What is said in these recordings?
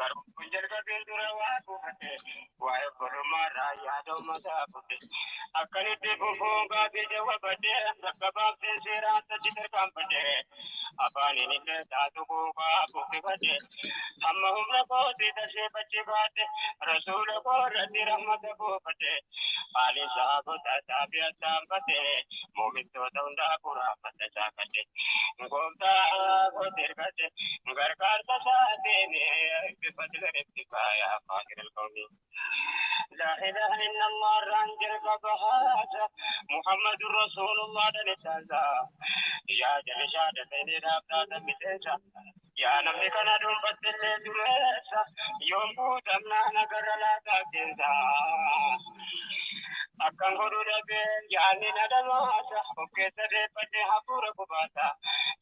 Garuu kun jalqabeen dura waa buufate waa'ee kormaa raayyaa doomataa buute akkanitti fufuun gaafii jawwabadde bakka baabsee seeraan sadi tarkaanfadde afaaniin illee taatu kuufaa buqqifadde amma humna kooti tashee bachi baate rasuula koorratti rahmata buufadde haali saabota taafi attaanfadde muumintoota hundaa kuraafadde saakadde gooftaa kooti ergadde gargaarsa isaatiin بفضل ربك يا قادر القوم لا إله إلا الله رانجر بهذا محمد رسول الله دنسازا يا جل شهادتين رابطة بسيسا يا نبي كان دون بدل دريسا يوم بوتمنا نقر لا تبتنسا akan guru dabe yani nada masa oke sare pate hapur kubata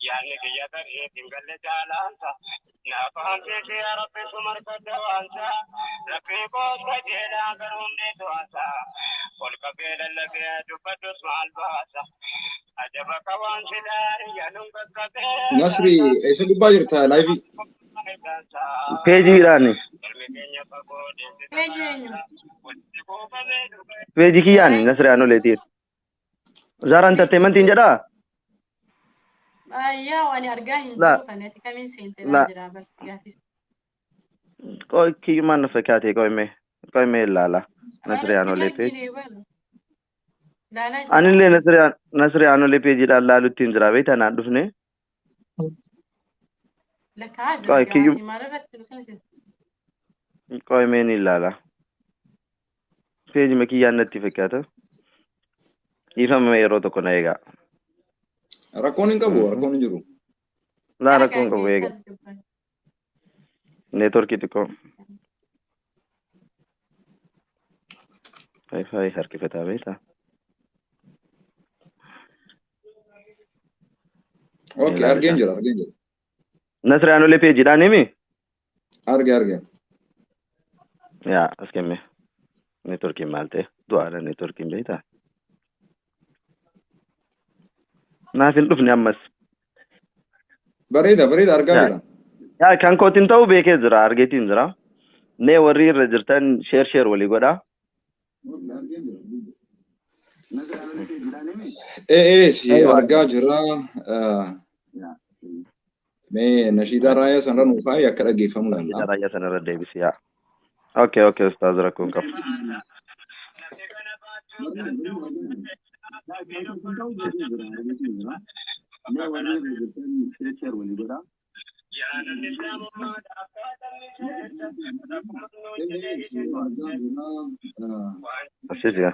yani kiya kare tinggal jalansa na paham se arab sumar kadawansa rabbi ko sajela garunne doasa kol kabel lage dubatu smal basa ajaba kawan sidar yanung kabe Nasri ऐसे Gubba jirta live page irani page kiyani nasri anoletir zaran tatemantin jada يا وأنا أرجعين جوفا نتي كمين سنتي لا جرابة جافيس koy ki man fakati koy me lala nasri anole page anile nasri anole page da lalu tin jarabe tana dufne لك عادة جاسي مرة تلسنسي koy me ni lala page me ki yanati fakata ifam me ero to konega rakon in jiru la rakon ko wega network itiko hay har ke feta beta okay argenjera nasri anole page da nemi arge ya askeme network malte duara network beta nafin dufni ammas barida arga jira ya kan kotin taw beke jira argetin jira ne warri register share wali goda si arga jira me nashida raya sanran ufai akara gefam lalla raya sanara davis ya okay ustaz rakun kaf Ashiya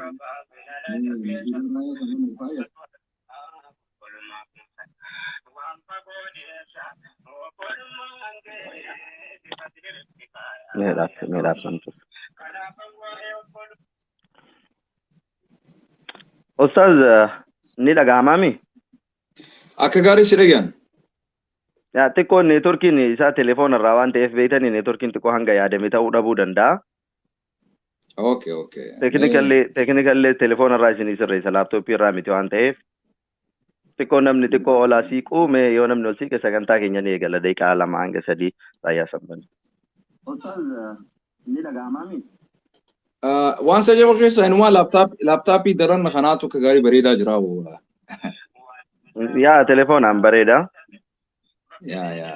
मेरा संतोष Ustaz ni daga amami akka gaarii si dhagaan ya xiqqoo neetworkiin isaa telefoona irraa waan ta'eef beektanii neetworkiin xiqqoo hanga yaadame ta'uu dhabuu danda'a. Okay. Teeknikallee telefoona irraa isinii sirreessa laaptooppii irraa miti waan ta'eef xiqqoo namni xiqqoo olaa siiquu mee yoo namni ol siiqe sagantaa keenya ni eegala daqiiqaa 2 hanga 3 raayyaa sabbani. Ustaz ni daga amami waan sajjaba keessa inumaa laaptaappii daran kanaatu akka gaarii bareedaa jira yaa telefoonaan bareeda yaa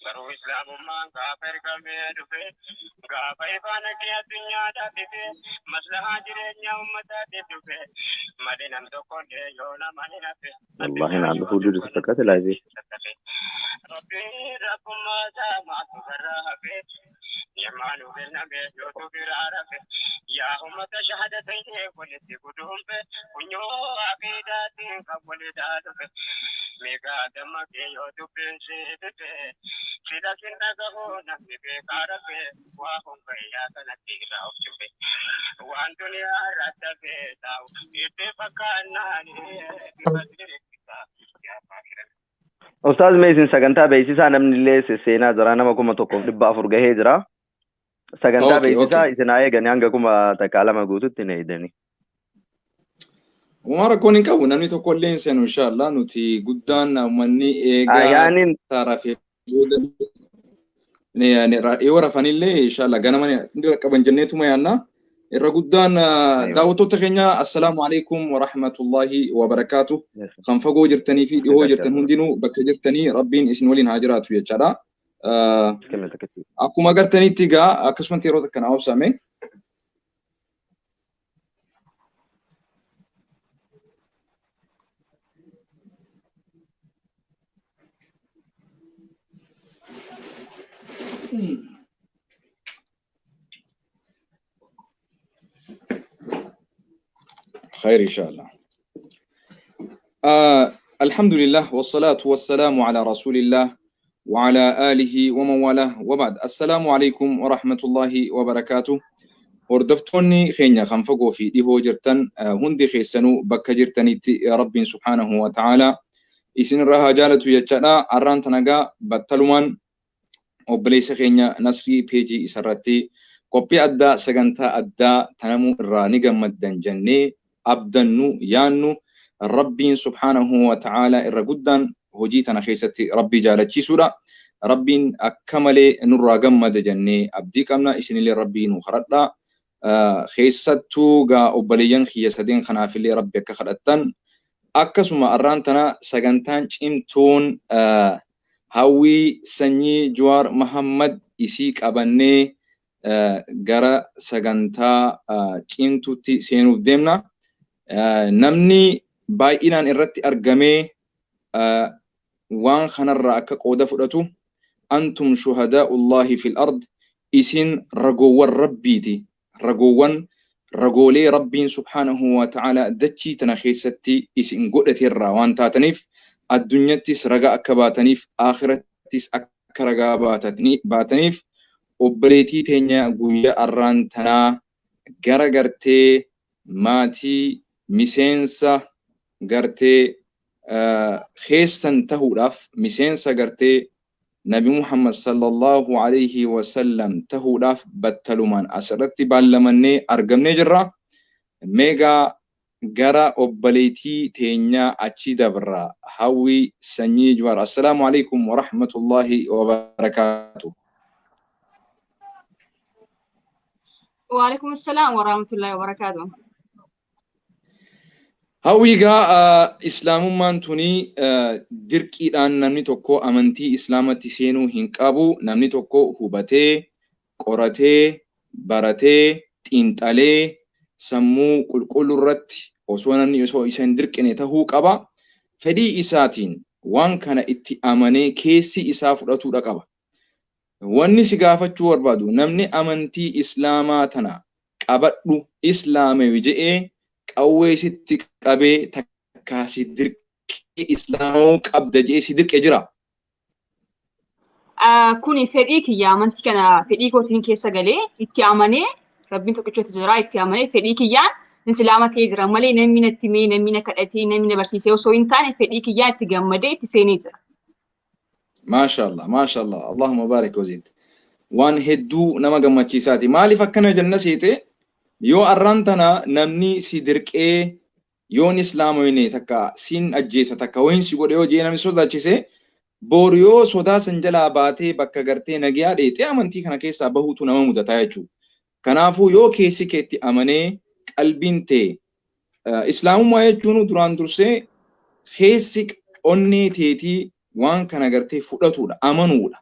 garuu islaamummaan gaafa ergamee dhufe gaafa ifaan akka addunyaadhaaf dhufe maslahaa jireenya uummataatiif dhufe malee nam tokkollee yoo nama hin hafe wallahi naan dhufuu jiru sakkate laayifii rabbiin rakkummaa isaa maatu garraa hafe yemmaanuu kenname yootu biraa rafe yaa ummata shahadatayne walitti guduunfe kunyoo aqiidaatiin kan waliidhaa dhufe meeqaa dammaqee yoo dubbiin siifite sida sinna gahoo namni beekaa rafe waa hunbayyaa kanatti irraa of cufe waan duniyaa irratti hafee taa'u itti fakkaannaanii bifa Ustaz meesin sagantaa beeksisaa namni illee seenaa jira nama 1,400 gahee jira. Sagantaa beeksisaa isin haa eeganii hanga 2,200 guututti ni eegdanii. Umara koni kabu namni tokko illee hin seenu inshallah nuti guddaan manni eegaa Ayaanin taarafee yoo rafanillee inshallah ganama inni qaban jenneetuma yaanna irra guddaan daawwattoota keenya assalaamu alaikum wa rahmatullahi wa barakaatuh kan fagoo jirtanii fi dhihoo jirtan hundinuu bakka jirtanii rabbiin isin waliin haa jiraatu jechaadha. Akkuma agartanitti egaa akkasumatti yeroo takka naa obsame خير إن شاء الله. الحمد لله والصلاة والسلام على رسول الله وعلى آله ومن والاه وبعد. السلام عليكم ورحمة الله وبركاته. وردفتوني خينيا خنفقو في ديهو جرتن هندي خيسنو بكا جرتني يا رب سبحانه وتعالى إسن رها جالتو يجانا أران تنقا بطلوان وبليس خينيا نصري بيجي إسراتي قبي أدى سغنتا أدى تنمو الرانيقا مدن جني أبدنو يانو ربي سبحانه وتعالى الرقودان هجيتنا خيستي ربي جالتشي سورة ربي أكملي نرى قمد جني أبدي كمنا إسن اللي ربي نخرطا خيستو غا أبليان خيسدين خنافلي ربي كخرطان أكسما أرانتنا سغنتان چمتون هاوي سني جوار محمد إسيك أبني غرا سغنتا چمتوتي سينوف ديمنا namni baay'inaan irratti argamee waan kanarraa akka qooda fudhatu antum shuhadaa'ullahi fil ard isin ragoowwan rabbiiti ragoolee rabbiin subhaanahu wa ta'ala dachii tana keessatti isin godhateerraa waan taataniif addunyattis ragaa akka baataniif akhirattis akka ragaa baataniif obboleetii teenya guyyaa arraan tanaa gara gartee maatii miseensa gartee keessan tahuudhaaf miseensa gartee nabi Muhammad sallallahu alayhi wa sallam tahuudhaaf battalumaan asirratti baallamannee argamnee jirra. Meegaa gara obboleetii teenyaa achi dabra hawwi sanyii Jawaar. Assalaamu alaykum wa rahmatullahi wa barakaatuh. Wa alaykum assalam wa rahmatullahi wa barakatuh. Hawwiigaa islaamummaan tuni dirqiidhaan namni tokko amantii islaamatti seenuu hin qabu. Namni tokko hubatee, qoratee, baratee, xiinxalee, sammuu qulqulluu irratti osoo namni isa hin dirqine tahuu qaba. Fedhii isaatiin waan kana itti amanee keessi isaa fudhatuudha qaba. Wanni si gaafachuu barbaadu namni amantii islaamaa tana qabadhu islaamewi je'ee qawwee sitti qabee takkaa si dirqee islaamuu qabda jee si dirqe jira. Kuni fedhii kiyya amantii kana fedhii kootiin keessa galee itti amanee rabbiin tokkichatu jira itti amanee fedhii kiyyaan islaama kee jira malee namni natti mee namni na kadhatee namni na barsiisee osoo hin taane fedhii kiyyaa itti gammadee itti seenee jira. Maashaallah maashaallah Allahumma baarik wazid. Waan hedduu nama gammachiisaati. Maaliif akkana jenna seete yoo arraan tana namni si dirqee yoon islaamoyne takka siin ajjeesa takka wayin si godhe yoo jee namni sodaachise boru yoo sodaa san jalaa baatee bakka gartee nagiyaa dheexee amantii kana keessaa bahuutu nama mudataa jechuudha. Kanaafuu yoo keessi keetti amanee qalbiin tee islaamummaa jechuun duraan dursee keessi onnee teetii waan kana gartee fudhatuudha amanuudha.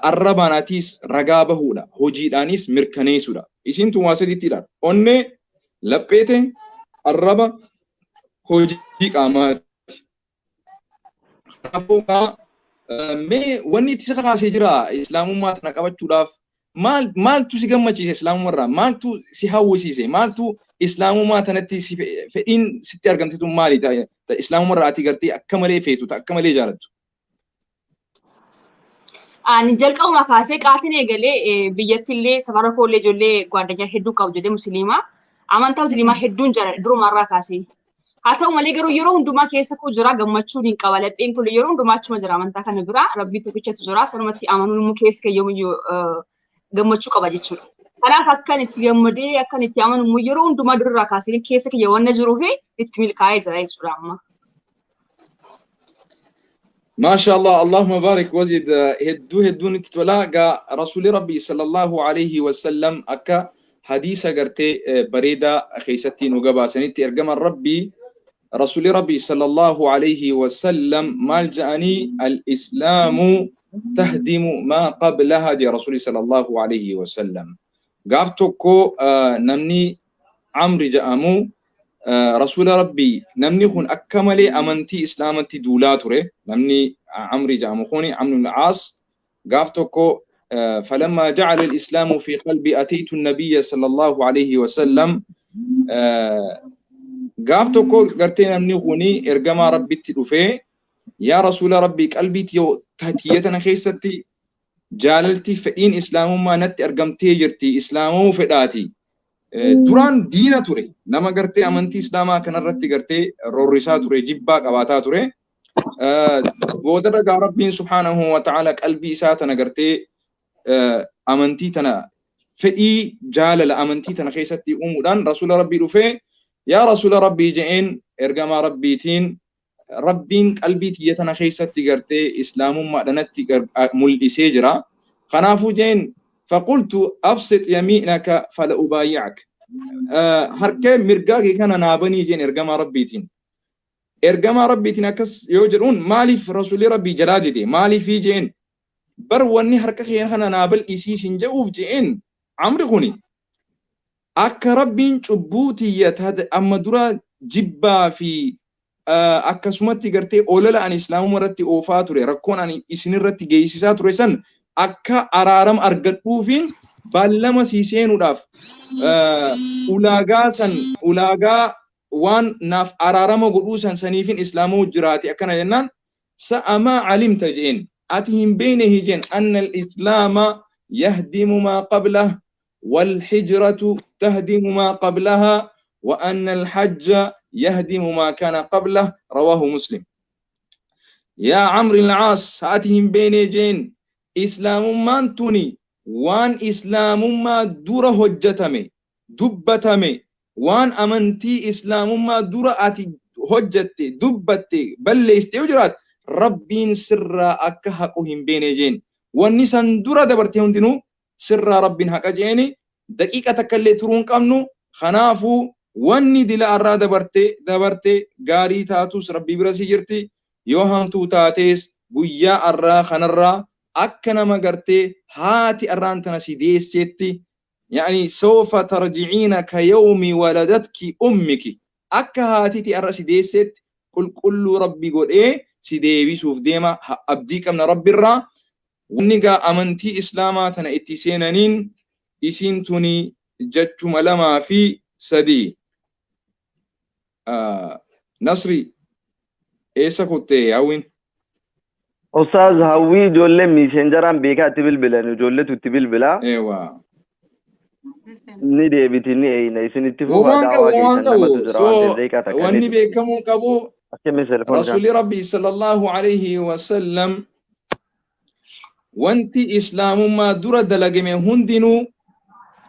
Arrabaanaatis ragaa bahuudha hojiidhaanis mirkaneessuudha. Isintu waa sadiittidha. Onnee lapheete arraba hojii qaamaati. Kanaafuu mee wanni itti kakaasee jira islaamummaa tana qabachuudhaaf maaltu si gammachiise islaamummaarraa maaltu si hawwisiise maaltu islaamummaa tanatti fedhiin sitti argamtetu maali islaamummaarraa ati gartee akka malee feetu akka malee jaalattu. Ani jalqabuma kaasee qaatiin eegalee biyyattillee safara koollee ijoollee gwaaddanyaa hedduu qabu jedhee musliimaa amantaa musliimaa hedduun jira durumarraa kaasee. Haa ta'u malee garuu yeroo hundumaa keessa koo jira gammachuun hin qaba lapheen kun yeroo hundumaa achuma jira amantaa kana bira rabbii tokkichatu jira sanumatti amanuun immoo keessa keeyyoomuu gammachuu qaba jechuudha. Kanaaf akkan itti gammadee akkan itti amanu yeroo hundumaa durarraa kaasee keessa kiyya waan jiruu fi itti milkaa'ee jira jechuudha amma. ما شاء الله اللهم بارك وزد هدو نتتولا رسول ربي صلى الله عليه وسلم أكا حديثة قرتي بريدة خيستي نقبا سنتي إرقام ربي رسول ربي صلى الله عليه وسلم مالجأني الإسلام تهدم ما قبلها دي رسول صلى الله عليه وسلم قافتوكو نمني عمري جأمو رسول ربي نمني خون أكملي أمنتي إسلامتي دولاتوري نمني عمري جأمو خوني عمرو بن العاص قافتوكو فلما جعل الإسلام في قلبي أتيت النبي صلى الله عليه وسلم قافتوكو قرتين نمني خوني إرقما ربي تلوفي يا رسول ربي قلبي تيو تهتيتنا خيستي جاللتي فإن إسلام ما نت أرقمتي جرتي إسلامو فداتي duraan diina ture nama gartee amantii islaamaa kanarratti gartee rorrisaa ture jibbaa qabaataa ture booda dhagaa rabbiin subhaanahu wa ta'ala qalbii isaa tana gartee amantii tana fedhii jaalala amantii tana keessatti uumuudhaan rasuula rabbii dhufee yaa rasuula rabbii je'een ergamaa rabbiitiin rabbiin qalbii tiyya tana keessatti gartee islaamummaadhanatti mul'isee jira kanaafuu je'een فقلت أبسط يمينك فلا أبايعك هركي مرقاكي كان نابني جين إرقام ربيتين إرقام ربيتين أكس يوجرون مالي في رسول ربي جلادي دي مالي في جين برواني هركي كان نابل إسيس جوف جين عمري خوني أكا ربين شبوتي يتهد أما درا جبا في أكا سمتي قرتي أولا عن إسلام مرتي أوفاتوري ركون عن إسنين رتي جيسيساتوري سن akka araaram argadhuufin ballama siiseenuudhaaf ulaagaa waan naaf araarama godhuu saniifin islaamoo jiraate akkana jennaan sa'amaa calimta jeen ati hin beekne hijeen anna al-islaama yahdimu maa qablah والحجرة تهدم ما قبلها وأن الحج يهدم ما كان قبله رواه مسلم يا عمرو العاص هاتهم بين جين إسلامummaan tuni waan islaamummaa dura hojjetame dubbatame waan amantii islaamummaa dura ati hojjette dubbatte balleessite yoo jiraat rabbiin sirraa akka haqu hin beekne jeen wanni san dura dabarte hundinuu sirraa rabbiin haqa jeeni daqiiqa takka illee turuu hin qabnu kanaafuu wanni dila irraa dabarte gaarii taatus rabbii bira si jirti yoo hamtuu taates guyyaa irraa kanarraa akka nama gartee haati arraan tana si deesseetti yani sawfa tarji'ina ka yawmi waladatki ummiki akka haatiti arra si deesseetti qulqulluu rabbi godhee si deebisuuf deema abdii qabna rabbirraa wanni gaa amantii islaamaa tana itti seenaniin isiin tuni jechuma lamaa fi sadii nasri eessa kuttee hawwin أستاذ هوي جولة ميسنجران بيكا تبل بلا نجولة تبل بلا ايوه ندي بيتني أي نيسن اتفقوا واني بيكمو كابو رسول ربي صلى الله عليه وسلم وانتي إسلام ما درى دلقمي هندنو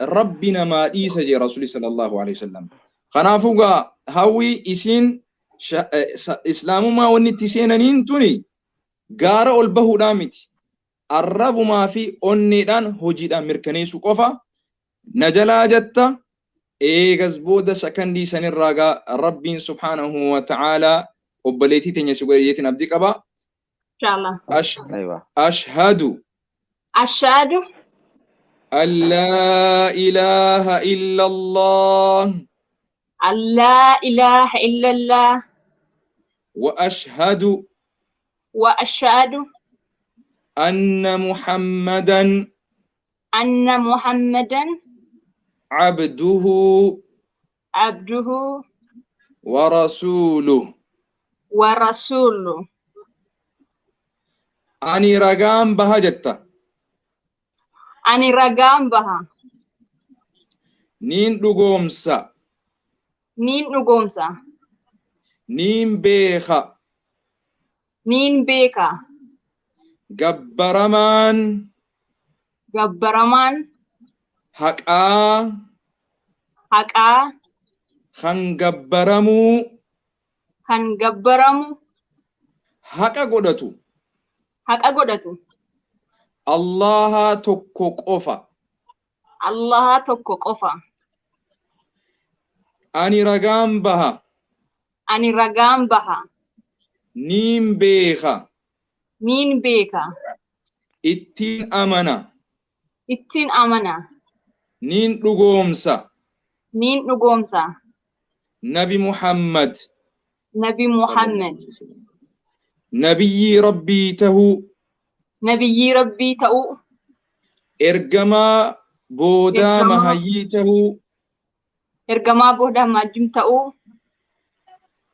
ربنا ما إيسا جي رسول صلى الله عليه وسلم خنافوغا هوي إسين إسلام ما واني تسينانين توني gaara ol bahuudhaa miti arrabumaa fi onneedhaan hojiidhaan mirkaneessuu qofa na jalaa jetta eegas booda sakandii sanirraa gaa rabbiin subhaanahu wa ta'aalaa obboleetii teenya si godhayeetiin abdii qaba ashhadu an laa ilaaha illa allah wa ashhadu أن محمدا عبده ورسوله أني رقام بها جتا نين دقومسا نين بيخا gabbaramaan haqaa haqaa kan gabbaramu haqa godhatu Allaha tokko qofa ani ragaan baha niin beeka ittiin amana niin dhugoomsa Nabi Muhammad nabiyyi rabbii ta'uu ergamaa boodaa mahayyii ta'uu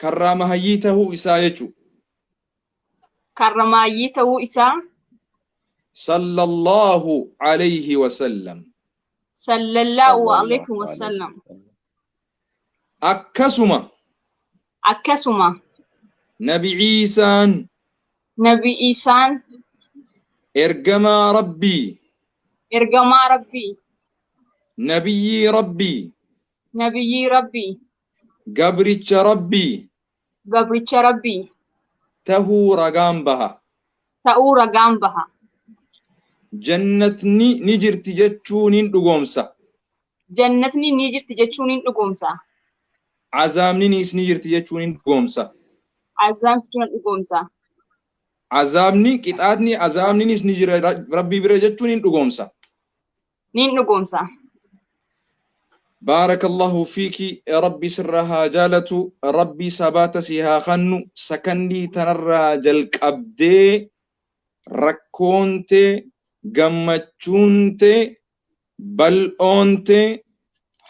karraa mahayyii ta'uu isaa jechuudha. Sallallahu alayhi wa sallam. Akkasuma Nabi Iisaan ergamaa rabbii nabiyyi rabbii gabricha rabbii tahuu ragaan baha jannatni ni jirti jechuun hin dhugoomsa azaabninis ni jirti jechuun hin dhugoomsa azaabni qixaatni azaabninis ni jira rabbii bira jechuun hin dhugoomsa بارك الله فيك يا ربي سرها جالتو ربي سبات سيها خنو سكندي تنرى جلق أبدي ركونتي gammachuunte bal'oonte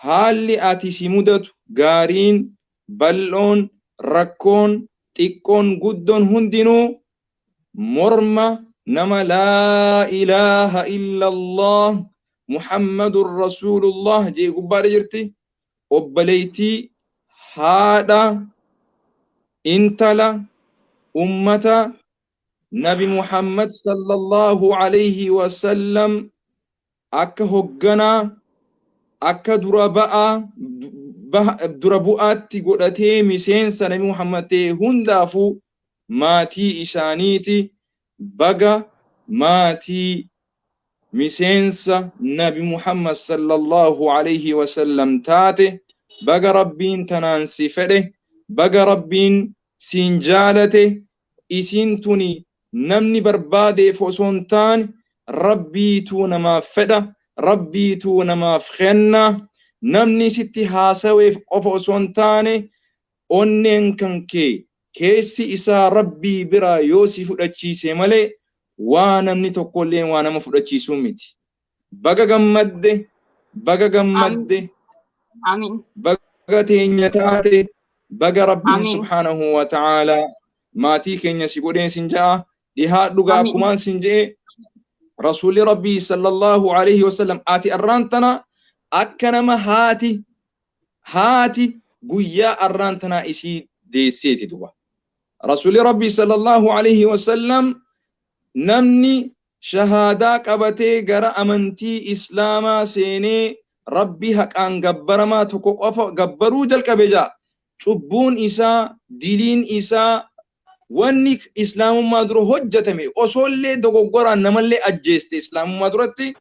haalli ati si mudatu gaariin bal'oon rakkoon xiqqoon guddoon hundinuu morma nama laa ilaaha illallah muhammadur rasulullah jee gubbaadha jirti obboleeytii haadha intala ummata Nabi Muhammad sallallahu alayhi wa sallam akka hoggana akka dura bu'aatti godhatee miseensa Nabi Muhammad hundaafu maatii isaaniiti baga maatii miseensa Nabi Muhammad sallallahu alayhi wa sallam taate baga rabbiin tanaan si fedhe baga rabbiin siin jaalate isin tuni namni barbaadeef osoo hin taane rabbiitu namaaf fedha rabbiitu namaaf kenna namni sitti haasaweef qofa osoo hin taane onneen kan kee keessi isaa rabbii biraa yoo si fudhachiise malee waa namni tokkollee waa nama fudhachiisuu miti baga gammadde Amin. baga teenya taate baga rabbiin subhaanahu wa ta'ala maatii keenya si godheen sin ja'a dhihaa dhugaa akkumaan sin je'e rasuulli rabbii sallallahu alayhi wasallam ati arraantana akka nama haati guyyaa arraantanaa isii deesseeti duba rasuulli rabbii sallallahu alayhi wasallam namni shahaadaa qabatee gara amantii islaamaa seenee rabbii haqaan gabbaramaa tokko qofa gabbaruu jalqabe jaa cubbuun isaa diliin isaa wanni islaamummaa dura hojjetame osoollee dogoggoraan namallee ajjeeste islaamummaa duratti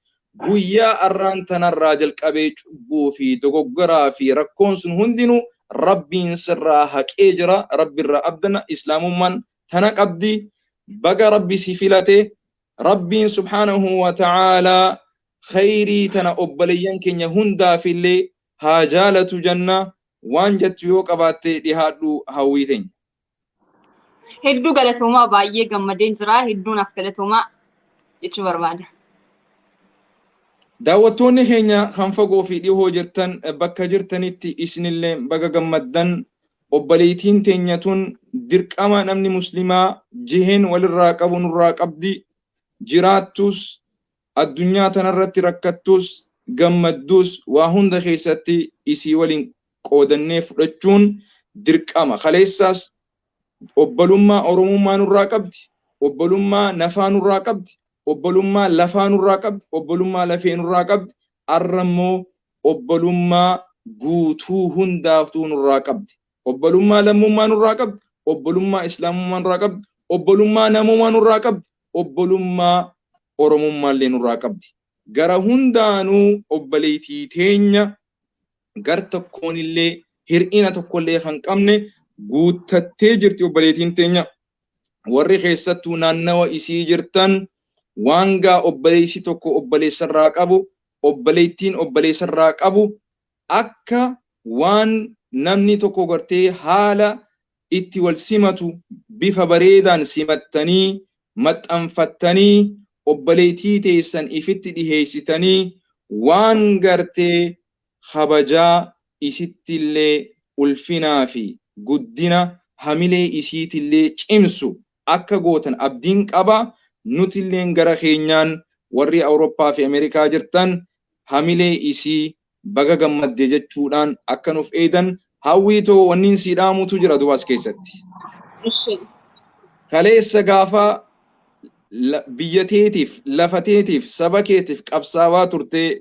guyyaa arraantanarraa jalqabee cubbuu fi dogoggoraa fi rakkoon sun hundinuu rabbiin sirraa haqee jira rabbiirraa abdana islaamummaan tana qabdi baga rabbi si filate rabbiin subhaanahu wa ta'aalaa khayrii tana obboleeyyan keenya hundaafillee haa jaalatu janna waan jettu yoo qabaatte dhihaadhu hawwii teenya. Hedduu galatoomaa baay'ee gammadeen jira hedduun af galatoomaa jechuu barbaada. Daawwattoonni keenya kan fagoo fi dhihoo jirtan bakka jirtanitti isinillee baga gammaddan obboleettiin teenya tun dirqama namni muslimaa jiheen walirraa qabu nurraa qabdi jiraattus addunyaa tanarratti rakkattus gammadduus waa hunda keessatti isii waliin qoodannee fudhachuun dirqama kaleessaas obbolummaa oromummaa nurraa qabdi obbolummaa nafaa nurraa qabdi obbolummaa lafaa nurraa qabdi obbolummaa lafee nurraa qabdi arrammoo obbolummaa guutuu hundaaftuu nurraa qabdi. Obbolummaa lammummaa nurraa qabdi. Obbolummaa islaamummaa nurraa qabdi. Obbolummaa namummaa nurraa qabdi. Obbolummaa oromummaa illee nurraa qabdi. Gara hundaanuu obboleettii teenya gar tokkoon illee hir'ina tokkollee kan qabne guuttattee jirti obboleettiin teenya. Warri keessattuu naannawa isii jirtan waan gaa obboleessi tokko obboleessarraa qabu, obboleettiin obboleessarraa qabu akka waan namni tokko gartee haala itti wal simatu bifa bareedaan simattanii maxxanfattanii obboleettii teessan ifitti dhiheessitanii waan gartee kabajaa isittillee ulfinaa fi guddina hamilee isiitillee cimsu akka gootan abdiin qaba. Nutilleen gara keenyaan warri Awurooppaa fi Ameerikaa jirtan hamilee isii baga gammadde jechuudhaan akka nuuf eedan hawwiitoo wanniin siidhaamutu jira dubaas keessatti. Kaleessa gaafa biyyateetiif, lafateetiif, saba keetiif qabsaawaa turtee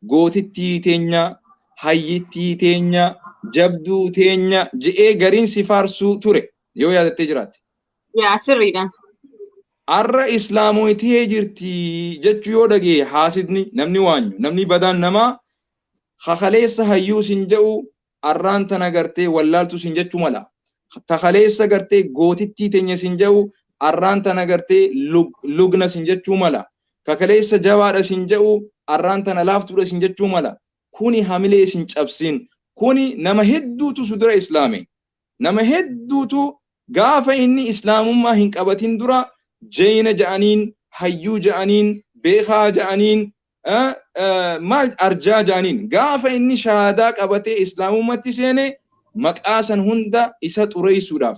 gootittii teenya, hayyittii teenya, jabduu teenya je'ee gariin si faarsuu ture yoo yaadattee jiraatte. Yaa sirriidhaan. Arra islaamoitee jirti jechuu yoo dhagee haasidni namni waanyu namni badaan namaa kakaleessa hayyuu sin jedhu arraan tana gartee wallaaltu sin jechuu mala. Kakaleessa gartee gootittii teenya sin jedhu arraan tana gartee lugna sin jechuu mala. Kakaleessa jabaadha sin jedhu arraan tana laaftuudha sin jechuu mala. Kuni hamilee sin cabsin. Kuni nama hedduutu sudura islaame. Nama hedduutu gaafa inni islaamummaa hin qabatin dura jeyna ja'aniin, hayyuu ja'aniin, beekaa ja'aniin, maal arjaa ja'aniin. Gaafa inni shahaadaa qabatee islaamummatti seene maqaa san hunda isa xureessuudhaaf.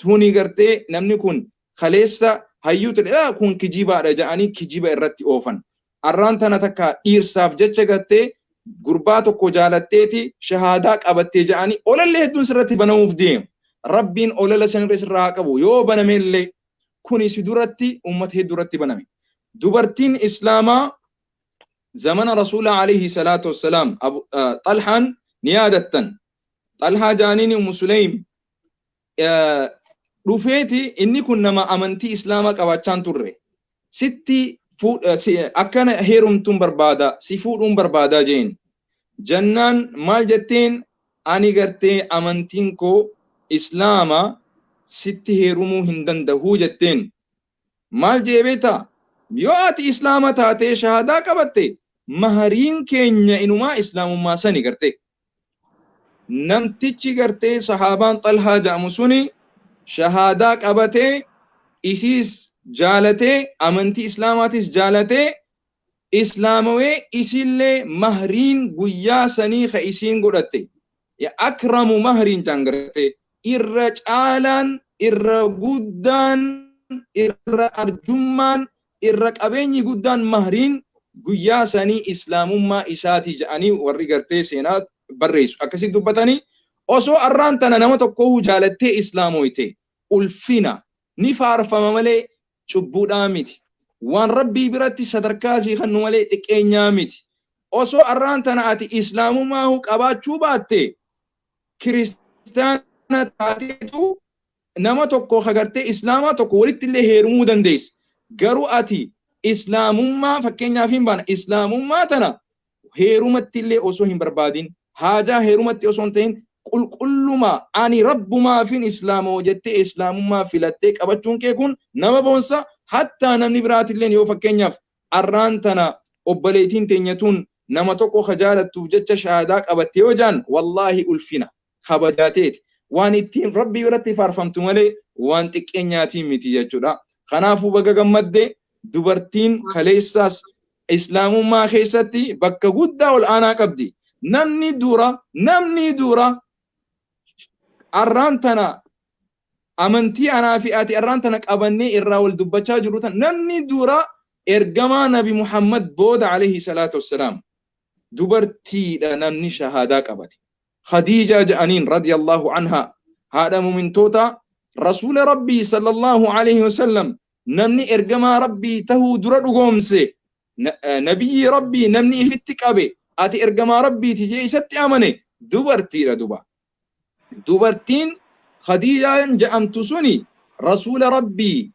Tuni gartee namni kun kaleessa hayyuu ta'e kun kijibaadha ja'anii kijiba irratti oofan. Arraan tana takka dhiirsaaf jecha gartee gurbaa tokko jaalatteeti shahaadaa qabattee ja'anii olallee hedduun sirratti banamuuf deemu. Rabbiin olala sanirra sirraa qabu yoo banameellee kuni si duratti ummata hedduuratti baname. Dubartiin islaamaa zamana rasuula alayhi salaatu wassalaam Xalhaan ni yaadattan. Xalhaa jaaniin Ummu Sulaym dhufeeti inni kun nama amantii islaamaa qabaachaan turre. Sitti akkana heerumtuun barbaada, si fuudhuun barbaada jeen. Jannaan maal jetteen ani gartee amantiin koo islaama sitti heerumuu hin danda'u jetteen. Maal jee beeta? Yoo ati islaama taatee shahaadaa qabatte mahariin keenya inumaa islaamummaa sani garte. Namtichi gartee sahaabaan Xalhaa jedhamu suni shahaadaa qabatee isiis jaalatee amantii islaamaatis jaalatee islaamawee isillee mahriin guyyaa sanii ka isiin godhatte. Akramu mahriin tan garte. Irra caalaan, irra guddaan, irra arjummaan, irra qabeenyi guddaan mahriin guyyaa sanii islaamummaa isaati jedhanii warri gartee seenaa barreessu. Akkasitti dubbatanii osoo arraan tana nama tokko jaalattee islaamoyte ulfina ni faarfama malee cubbuudhaa miti. Waan rabbii biratti sadarkaasii kan nu malee xiqqeenyaa miti. Osoo arraan tana ati islaamummaa qabaachuu baatte kiristaana taateetu nama tokko hagartee islaamaa tokko walitti illee heerumuu dandeessa. Garuu ati islaamummaa fakkeenyaaf hin baana islaamummaa tana heerumatti illee osoo hin barbaadin haajaa heerumatti osoo hin ta'in qulqulluma ani rabbumaafin islaamoo jettee islaamummaa filattee qabachuun kee kun nama boonsa. Hatta namni biraatilleen yoo fakkeenyaaf arraan tana obboleettiin teenyatuun nama tokko jaalattuuf jecha shahaadaa qabatte yoo jaan wallaahi ulfina kabajaateeti. Waan ittiin rabbii biratti faarfamtu malee waan xiqqeenyaatiin miti jechuudha. Kanaafuu baga gammadde dubartiin kaleessaas islaamummaa keessatti bakka guddaa ol aanaa qabdi. Namni dura arraan tana amantii anaa fi ati arraan tana qabannee irraa wal dubbachaa jiru tan namni dura ergamaa nabi Muhammad booda alayhi salaatu wassalaam dubartiidha namni shahaadaa qabate. Khadiijaa jedhaniin radiyallahu anha haadha mumintoota rasuula rabbii sallallahu alayhi wasallam namni ergamaa rabbii tahuu dura dhugoomse nabiyyi rabbii namni ifitti qabe ati ergamaa rabbiiti jee isatti amane dubartiidha duba. Dubartiin Khadiijaan jedhamtu suni rasuula rabbii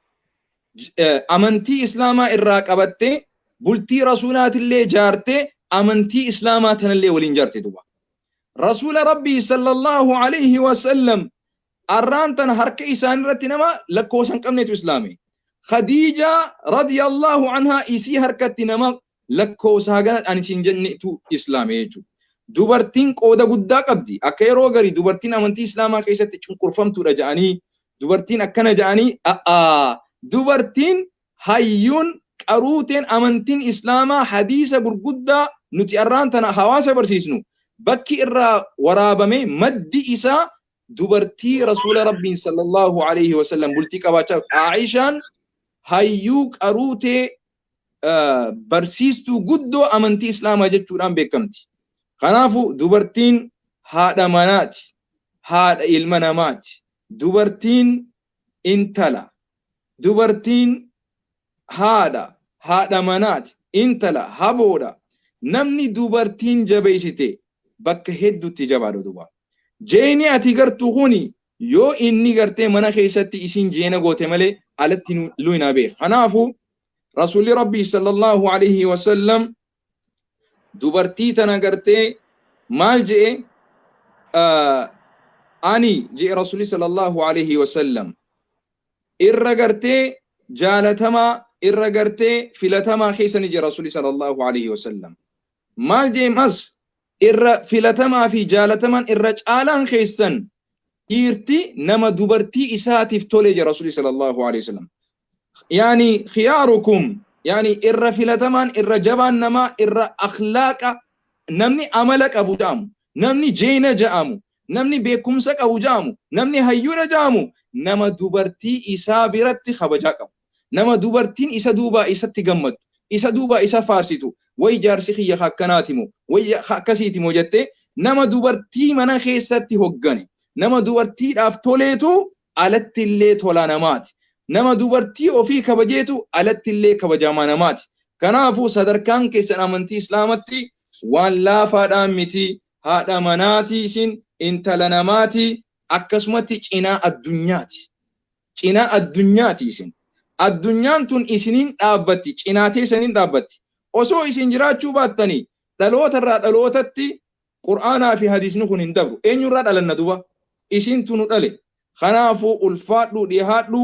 amantii islaamaa irraa qabattee bultii rasuulaatillee jaartee amantii islaamaa tanallee waliin jaarte duba. Rasuula rabbii sallallahu alayhi wa sallam arraan tan harka isaan irratti nama lakkoosan qabneetu islaame. Khadiija radiyallahu anha isii harkatti nama lakkoosaa gana ani siin jennetu islaame jechuudha. Dubartiin qooda guddaa qabdi. Akka yeroo garii dubartiin amantii islaamaa keessatti cunqurfamtuudha jedhanii dubartiin akkana jedhanii dubartiin hayyuun qaruuteen amantiin islaamaa hadiisa gurguddaa nuti arraan tana hawaasa barsiisnu bakki irraa waraabame maddi isaa dubartii rasuula rabbiin sallallahu alayhi wa sallam bultii qabaachaa Aishaan hayyuu qaruutee barsiistuu guddoo amantii islaamaa jechuudhaan beekamti. Kanaafu dubartiin haadha manaati, haadha ilma namaati, dubartiin intala, dubartiin haadha manaati, intala haboodha. Namni dubartiin jabeessite bakka hedduutti jabaadha duba. Jeeni ati gartuu kuni yoo inni gartee mana keessatti isin jeena goote malee alatti luina beek. Kanaafu rasuulli rabbii sallallahu alayhi wa sallam dubartii tana gartee maal jee ani jee rasuulli sallallahu alayhi wa sallam irra gartee jaalatamaa irra gartee filatamaa keessani jee rasuulli sallallahu alayhi wa sallam maal jee mas irra filatamaa fi jaalatamaan irra caalaan keessan dhiirti nama dubartii isaatiif tole jee rasuulli sallallahu alayhi wa sallam yani khiyaarukum yani irra filatamaan irra jabaan namaa irra akhlaaqa namni amala qabu jaamu namni jeena jaamu namni beekumsa qabu jaamu namni hayyuudha jaamu nama dubartii isaa biratti kabajaa qabu nama dubartiin isa duubaa isatti gammadu isa duubaa isa faarsitu way jaarsi kiyya akkanaatimu way akkasiitimu jette nama dubartii mana keessatti hoggane nama dubartiidhaaf toleetu alatti illee tola namaati. Nama dubartii ofii kabajeetu alatti illee kabajamaa namaati. Kanaafuu sadarkaan keessan amantii islaamatti waan laafaadhaan miti haadha manaati isin intala namaati akkasumatti cinaa addunyaati. Cinaa addunyaati isin. Addunyaan tun isiniin dhaabbatti cinaatee isiniin dhaabbatti. Osoo isin jiraachuu baattanii dhalootarraa dhalootatti Qur'aanaa fi hadiisni kun hin dabru. Eenyurraa dhalanna duba? Isin tunu dhale. Kanaafuu ulfaadhu dhiyaadhu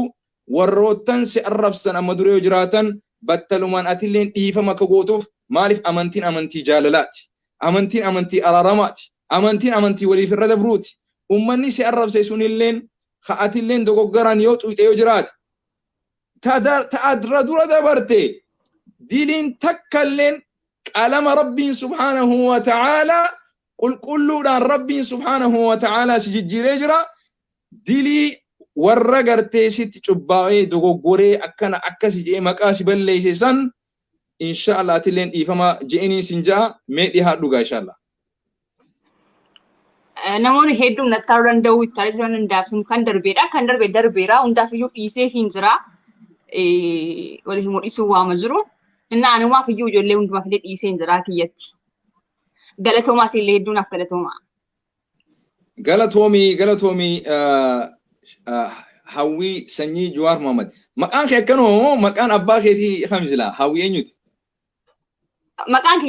warroottan si arrabsan amma duree jiraatan battalumaan atilleen dhiifama akka gootuuf maaliif amantiin amantii jaalalaati. Amantiin amantii araaramaati. Amantiin amantii waliif irra dabruuti. Ummanni si arrabse sunilleen ka'atilleen dogoggaraan yoo xuyxe yoo jiraate ta'adra dura dabarte diliin takkalleen qalama rabbiin subhaanahu wa ta'aalaa qulqulluudhaan rabbiin subhaanahu wa ta'aalaa si jijjiiree jira dilii warra gartee sitti cubbaa'ee dogoggoree akkana akkasi jee maqaa si balleeyse san inshallah atilleen dhiifama je'inii sin ja'a mee dhihaadhu gaa inshallah. Namoonni hedduun nattaaruu danda'u itti jiran hundaasuun kan darbeedha. Kan darbeera hundaafiyyuu dhiisee hin jira. Walii mul'isuu waama jiru. Inni anumaaf iyyuu ijoollee hundumaaf illee dhiisee hin jira kiyyatti. Galatoomaas illee hedduunaaf galatoomaa. Galatoomi Hawwii sanyii Jawaar Muhammad. Maqaan kee akkanoo maqaan abbaa keetii kamsila Hawwii eenyuti? Maqaan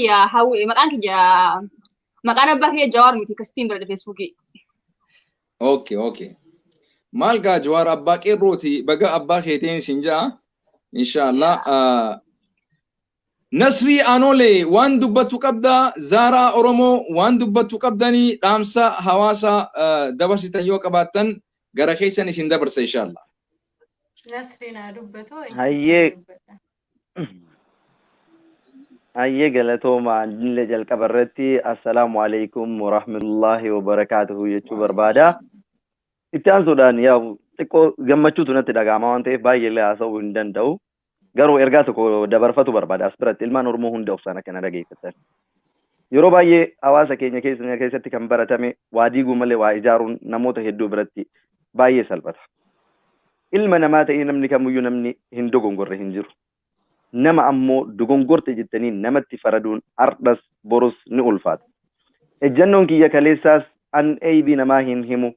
abbaa kiyya Jawaar miti kastiin bira Feesbuukii. Okay. Maal gaa Jawaar abbaa qeerrooti baga abbaa keetiin sin ja'a inshallah. Nasrii Anolee waan dubbattu qabda Zaaraa Oromoo waan dubbattu qabdanii dhaamsa hawaasa dabarsitan yoo qabaattan gara keessan isin dabarsa inshallah. Nasriin dubbatu. Hayyee galatooma illee jalqaba irratti assalaamu alaykum wa rahmatullahi wa barakatuhu jechuu barbaada. Itti aansuudhaan yaa xiqqoo gammachuutu natti dhaga'ama waan ta'eef baay'ee illee haasa'uu hin danda'u. Garuu ergaa tokko dabarfatu barbaada as biratti ilmaan Oromoo hunda of sana kana dhageeffatan. Yeroo baay'ee hawaasa keenya keessatti kan baratame waa diiguu malee waa ijaaruun namoota hedduu biratti baay'ee salphata. Ilma namaa ta'ee namni kamiyyuu namni hin dogongorre hin jiru. nama ammoo dogongorte jettanii namatti faraduun ardhas borus ni ulfaata. Ejjannoon kiyya kaleessaas an eebii namaa hin himu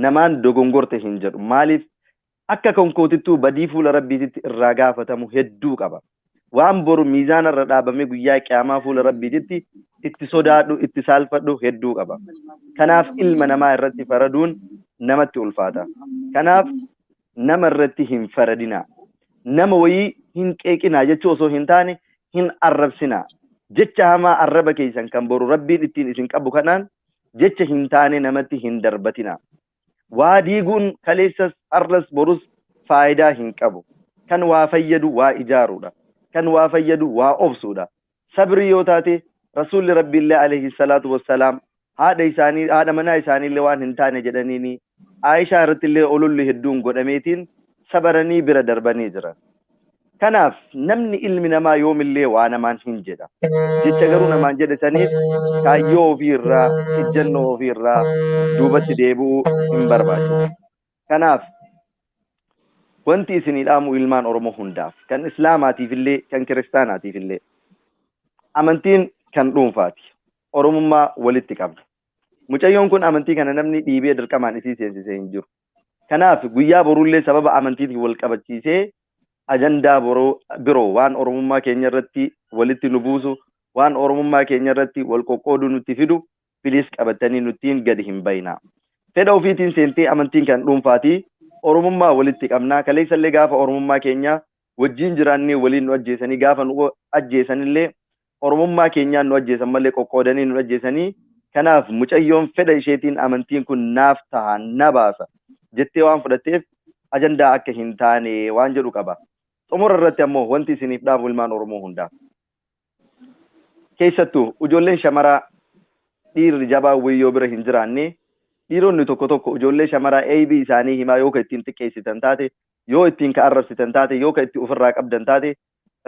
namaan dogongorte hin jedhu maaliif akka konkootittuu badii fuula rabbiititti irraa gaafatamu hedduu qaba. Waan boru miizaana irra dhaabamee guyyaa qiyaamaa fuula rabbiititti itti sodaadhu itti saalfadhu hedduu qaba. Kanaaf ilma namaa irratti faraduun namatti ulfaata. Kanaaf nama irratti hin faradinaa. Nama wayii hin qeeqinaa jechuu osoo hin taane hin arrabsinaa. Jecha hamaa arraba keessan kan boru rabbiin ittiin isin qabu kanaan jecha hin taane namatti hin darbatinaa. Waa diiguun kaleessas arras borus faayidaa hin qabu. Kan waa fayyadu waa ijaaruudha. Kan waa fayyadu waa obsuudha. Sabri yoo taate rasuulli rabbiillee alayhi salaatu wassalaam haadha manaa isaaniillee waan hin taane jedhaniini Aishaa irrattillee ololli hedduun godhameetiin sabaranii bira darbanii jiran. Kanaaf namni ilmi namaa yoomillee waa namaan hin jedha. Jecha garuu namaan jedhe saniif kaayyoo ofiirraa ejjennoo ofiirraa duubatti deebi'uu hin barbaachisu. Kanaaf wanti isinii dhaamu ilmaan Oromoo hundaaf kan Islaamaatiifillee kan Kiristaanaatiifillee amantiin kan dhuunfaati. Oromummaa walitti qabda. Mucayyoon kun amantii kana namni dhiibee dirqamaan isii seensisee hin jiru. Kanaaf guyyaa borullee sababa amantiitiin wal qabachiisee ajandaa biroo waan Oromummaa keenya irratti walitti nu buusu waan Oromummaa keenya irratti wal qoqqooduu nutti fidu filis qabatanii nuttiin gadi hin bayinaa. Fedha ofiitiin seentee amantiin kan dhuunfaati. Oromummaa walitti qabnaa. Kaleessallee gaafa Oromummaa keenya wajjin jiraannee waliin nu ajjeesanii gaafa nu ajjeesanillee Oromummaa keenyaan nu ajjeesan malee qoqqoodanii nu ajjeesanii. Kanaaf mucayyoon fedha isheetiin amantiin kun naaf ta'a na baasa jettee waan fudhatteef ajandaa akka hin taane waan jedhu qaba. Xumura irratti ammoo wanti isiniif dhaamu ilmaan Oromoo hundaa. Keessattuu ijoolleen shamaraa dhiirri jabaa wayyoo bira hin jiraanne dhiironni tokko tokko ijoollee shamaraa eebii isaanii himaa yoo ka ittiin xiqqeessitan taate yoo ittiin ka arrabsitan taate yoo ka itti ofirraa qabdan taate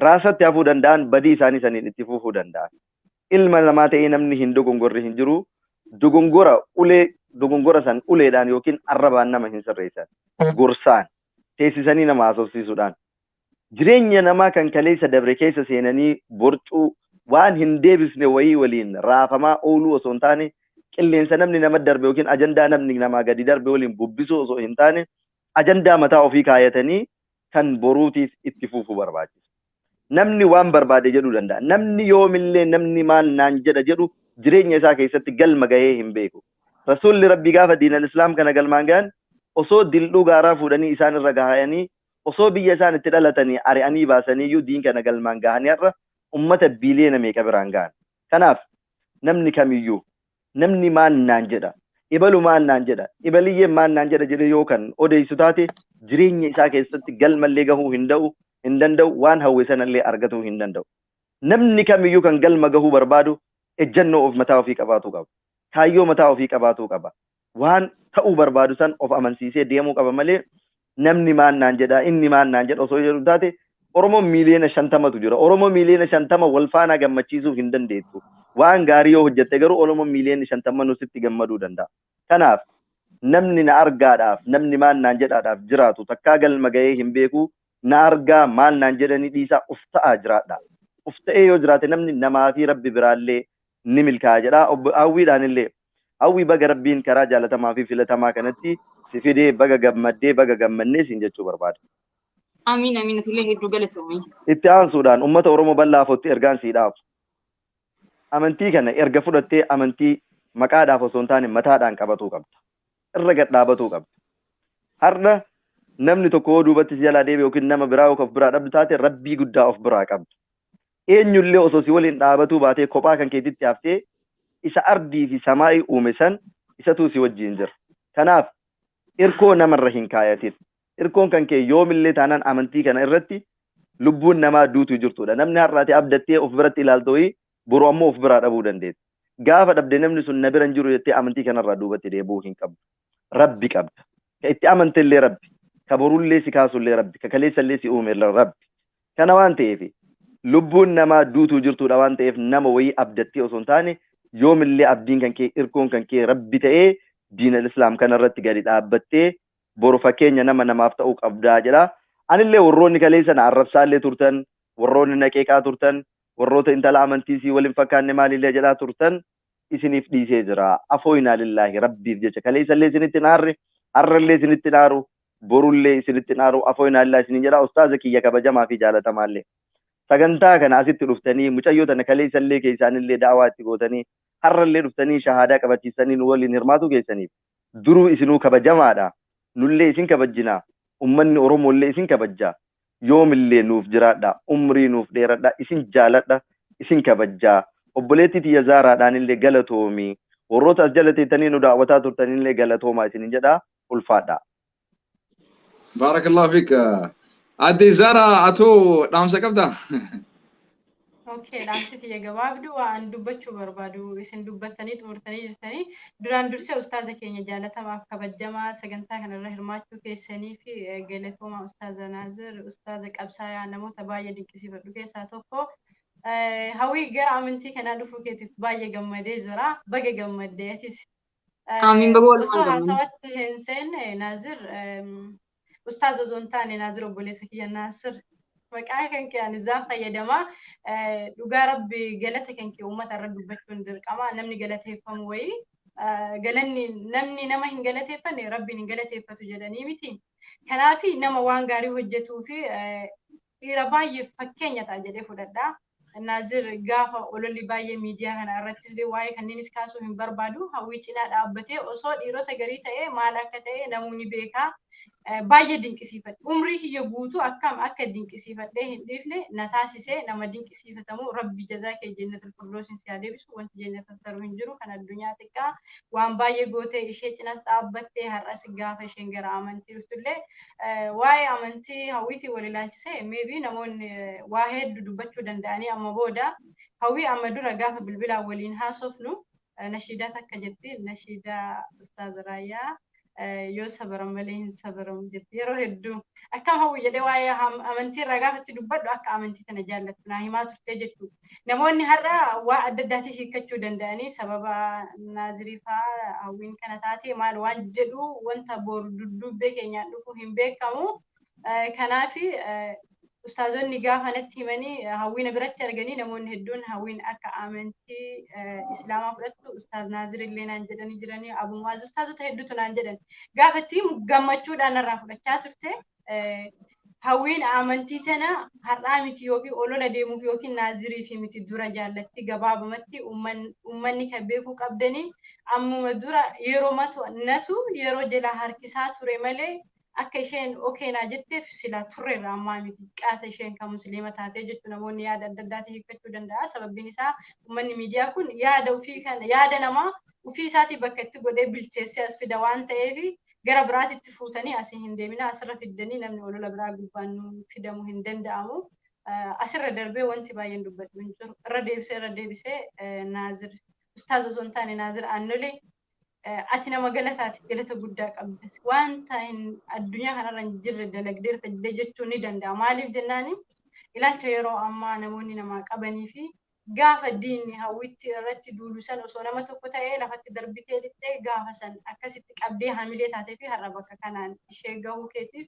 raasatti hafuu danda'an badii isaanii saniin itti fufuu danda'an. Ilma namaa ta'ee namni hin dogongorre hin jiru. Dogongora san uleedhaan yookiin arrabaan nama hin sirreessan. Gorsaan teessisanii nama haasofsiisuudhaan. Jireenya namaa kan kaleessa dabre keessa seenanii borcuu waan hin deebisne wayii waliin raafamaa ooluu osoo hin taane qilleensa namni nama darbe yookiin ajandaa namni namaa gadi darbe waliin bubbisuu osoo hin taane ajandaa mataa ofii kaayatanii kan boruutiif itti fufuu barbaachisu. Namni waan barbaade jedhuu danda'a. Namni yoomillee namni maal naan jedha jedhu jireenya isaa keessatti galma gahee hin beeku. Rasuulli Rabbii gaafa diinal Islaam kana galmaan gahan osoo dildhuu gaaraa fuudhanii isaan irra gahayanii osoo biyya isaan itti dhalatanii ari'anii baasanii iyyuu diin kana galmaan gahanii har'a ummata biiliyoona meeqa biraan gahan. Kanaaf namni kamiyyuu namni maal naan jedha ibalu maal naan jedha ibaliyyeen maal naan jedha jedhe yoo kan odeessu taate jireenya isaa keessatti galmallee gahuu hin danda'u waan hawwe sanallee argatuu hin danda'u. Namni kamiyyuu kan galma gahuu barbaadu ejjennoo of mataa ofii qabaatu qaba. Kaayyoo mataa ofii qabaatu qaba. Waan ta'uu barbaadu san of amansiisee deemuu qaba malee namni maal naan jedha inni maal naan jedha osoo jedhu taate Oromoon miiliyoona 50tu jira. Oromoo miiliyoona 50 wal faana gammachiisuu hin dandeessu. Waan gaarii yoo hojjette garuu Oromoon miiliyoona 50 nusitti gammaduu danda'a. Kanaaf namni na argaadhaaf namni maal naan jedhaadhaaf jiraatu takkaa galma gahee hin beeku. Na argaa maal naan jedhanii dhiisaa uf ta'aa jiraadha. Uf ta'ee yoo jiraate namni namaa fi rabbi biraallee ni milkaa'a jedha. Hawwiidhaanillee hawwii baga rabbiin karaa jaalatamaa fi filatamaa kanatti si fidee baga gammaddee baga gammannee siin jechuu barbaada. Amiin amiin atillee hedduu galatoomii. Itti aansuudhaan uummata Oromoo bal'aafotti ergaan sii dhaabu. Amantii kana erga fudhattee amantii maqaadhaaf osoo hin taane mataadhaan qabatuu qabda. Irra gad dhaabatuu qabda. Har'a namni tokko duubatti si jalaa deebi'e yookiin nama biraa of biraa dhabdu taate rabbii guddaa of biraa qabdu. Eenyullee osoo si waliin dhaabatuu baatee kophaa kan keetitti haftee isa ardii fi samaa'ii uume san isatu si wajjin jira. Kanaaf irkoo namarra hin kaayatin. Irkoon kan kee yoomillee taanaan amantii kana irratti lubbuun namaa duutu jirtudha. Namni har'aati abdattee of biratti ilaaltoo boruu ammoo of biraa dhabuu dandeessi. Gaafa dhabde namni sun na bira hin jiru jettee amantii kanarraa duubatti deebi'uu hin qabdu. Rabbi qabda. Ka itti amantellee rabbi. Ka borullee si kaasullee rabbi. Ka kaleessallee si uumellee rabbi. Kana waan ta'eef lubbuun namaa duutu jirtudha waan ta'eef nama wayii abdattee osoo hin taane yoomillee abdiin kan kee irkoon kan kee rabbi ta'ee diinal Islaam kanarratti gadi dhaabbattee boru fakkeenya namaaf ta'uu qabdaa jedha. Anillee warroonni kaleessa na arrabsaallee turtan warroonni naqeeqaa turtan warroota intala amantiisii waliin fakkaanne maalillee jedhaa turtan isiniif dhiisee jira afooyinaa lillaahi rabbiif jecha kaleessallee isinitti naarre har'allee isinitti naaru borullee isinitti naaru afooyinaa lillaahi isinin jedha ustaaza kiyya kabajamaa fi jaalatamaallee sagantaa kana asitti dhuftanii mucayyoo tana kaleessallee keessaanillee da'awaa itti gootanii har'allee dhuftanii shahaadaa qabachiisanii nu waliin hirmaatu keessaniif duruu isinuu kabajamaadha nullee isin kabajjina ummanni oromollee isin kabajja yoomillee nuuf jiraadha umrii nuuf dheeradha isin jaaladha isin kabajjaa obboleetti tiyya zaaraadhaanillee galatoomi warroota as jala teettanii nu daawwataa turtanillee galatoomaa isinin jedha ulfaadha. Barakallahu fik. Adde Zara ato dhaamsa qabda? Okay, dhaamsi tiyya gabaabduu waan dubbachuu barbaadu isin dubbattanii xumurtanii jirtanii duraan dursee ustaaza keenya jaalatamaaf kabajamaa sagantaa kanarra hirmaachuu keessanii fi galatoomaa ustaaza Naazir ustaaza qabsaayaa namoota baay'ee dinqisiifadhu keessaa tokko hawwii gara amantii kanaa dhufuu keetiif baay'ee gammadee jira baga gammaddeetis. Amiin baga walumaa Osoo gammadee. haasawatti hin seenne Naazir ustaaza osoo hin taane Naazir obboleessa kiyya Naasir maqaa kan kee ani zaan fayyadamaa dhugaa rabbi galata kan kee uummata irra dubbachuun dirqama namni galateeffamu wayii galanni namni nama hin galateeffanne rabbiin hin galateeffatu jedhanii miti. Kanaafi nama waan gaarii hojjetuu fi dhiira baay'ee fakkeenya ta'a jedhee fudhadha. Naazir gaafa ololli baay'ee miidiyaa kana irrattis waa'ee kanneenis kaasuu hin barbaadu hawwii cinaa dhaabbatee osoo dhiirota garii ta'ee maal akka ta'e namoonni beekaa baay'ee dinqisiifadhe umrii kiyya guutuu akkam akka dinqisiifadhee hin dhiifne na taasisee nama dinqisiifatamu rabbi jazaa kee jannatul firdawsiin si haa deebisu wanti jannatul taru hin jiru kan addunyaa xiqqaa waan baay'ee gootee ishee cinas dhaabbattee har'as gaafa isheen gara amantii dhuftullee waa'ee amantii hawwiitii wal ilaalchisee maybe namoonni waa hedduu dubbachuu danda'anii amma booda hawwii amma dura gaafa bilbilaan waliin haasofnu nashiidaa takka jetti nashiidaa ustaaza Raayyaa yoo sabaran malee hin sabaramu jetti yeroo hedduu akkam hawwi jedhee waa'ee amantii irraa gaafatti dubbadhu akka amantii tana jaallattu naa himaa turtee jechuudha. Namoonni har'a waa adda addaatii hiikkachuu danda'anii sababa Naazirii fa'aa hawwiin kana taatee maal waan jedhu wanta boru duddubbee keenyaan dhufu hin beekamu. Kanaafi ustaazonni gaafa natti himanii hawwiina biratti arganii namoonni hedduun hawwiin akka amantii islaamaa fudhattu ustaaz Naazir illee naan jedhanii jiranii abumaaz ustaazota hedduutu naan jedhan gaafa itti gammachuudhaan irraa fudhachaa turte hawwiin amantii tana har'aa miti yookiin olola deemuuf yookiin Naazirii fi miti dura jaallatti gabaabumatti uummanni kan beekuu qabdanii ammuma dura yeroo natu yeroo jala harkisaa ture malee akka isheen okeenaa jetteef sila turreerra ammaa miti qaata isheen kan musliima taatee jechuun namoonni yaada adda addaatii hiikkachuu danda'a sababbiin isaa uummanni miidiyaa kun yaada ofii kana yaada namaa ofii isaatii bakka itti godhee bilcheessee as fida waan ta'eef gara biraatitti fuutanii asii hin deemina asirra fiddanii namni olola biraa gubbaan fidamuu hin danda'amu asirra darbee wanti baay'een dubbadhu hin jiru irra deebisee Naazir ustaaz osoo hin taane Naazir aannolee ati nama galataati galata guddaa qabdas wanta addunyaa kanarra hin jirre dalagdeerta jechuun ni danda'a maaliif jennaani ilaalcha yeroo ammaa namoonni namaa qabanii fi gaafa diinni hawwitti irratti duulu san osoo nama tokko ta'ee lafatti darbitee lixxee gaafa san akkasitti qabdee hamilee taatee fi har'a bakka kanaan ishee gahuu keetiif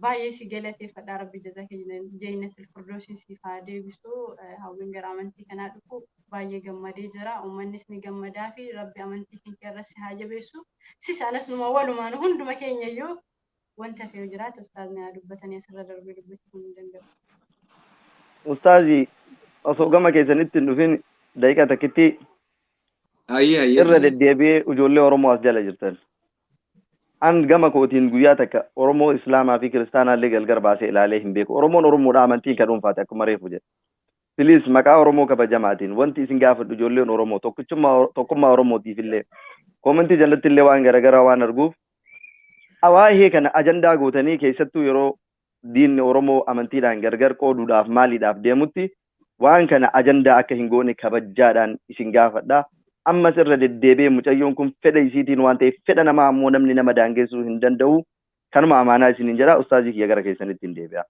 baay'ee si galateeffadha rabbi jazaa keenya jannatul firdawsiin siif haa deebisu hawwiin gara amantii kanaa dhufu baay'ee gammadee jira uummannis ni gammadaa fi rabbi amantii keenya irratti haa jabeessu sis anas numa walumaan hunduma keenya iyyuu wanta fe'u jiraatu ustaazni haa dubbatanii asirra darbee dubbachuu hin danda'u. Ustaazi osoo gama keessanitti hin dhufin daqiiqa takkitti irra deddeebi'ee ijoollee Oromoo as jala jirtan. An gama kootiin guyyaa takka Oromoo Islaamaa fi Kiristaanaallee gargar baasee ilaalee hin beeku. Oromoon Oromoodha amantii kan dhuunfaate akkuma reefu jedhe. Filiis maqaa Oromoo kabajamaatiin wanti isin gaafadhu ijoolleen Oromoo tokkummaa Oromootiif illee koomentii jalatti illee waan garaagaraa waan arguuf waa'ee kana ajandaa gootanii keessattuu yeroo diinni Oromoo amantiidhaan gargar qooduudhaaf maaliidhaaf deemutti waan kana ajandaa akka hin goone kabajaadhaan isin gaafadha. Ammas irra deddeebi'ee mucayyoon kun fedha isiitiin waan ta'eef fedha namaa ammoo namni nama daangeessuu hin danda'u kanuma amaanaa isiniin jedha ustaazii kiyya gara keessanitti hin deebi'a.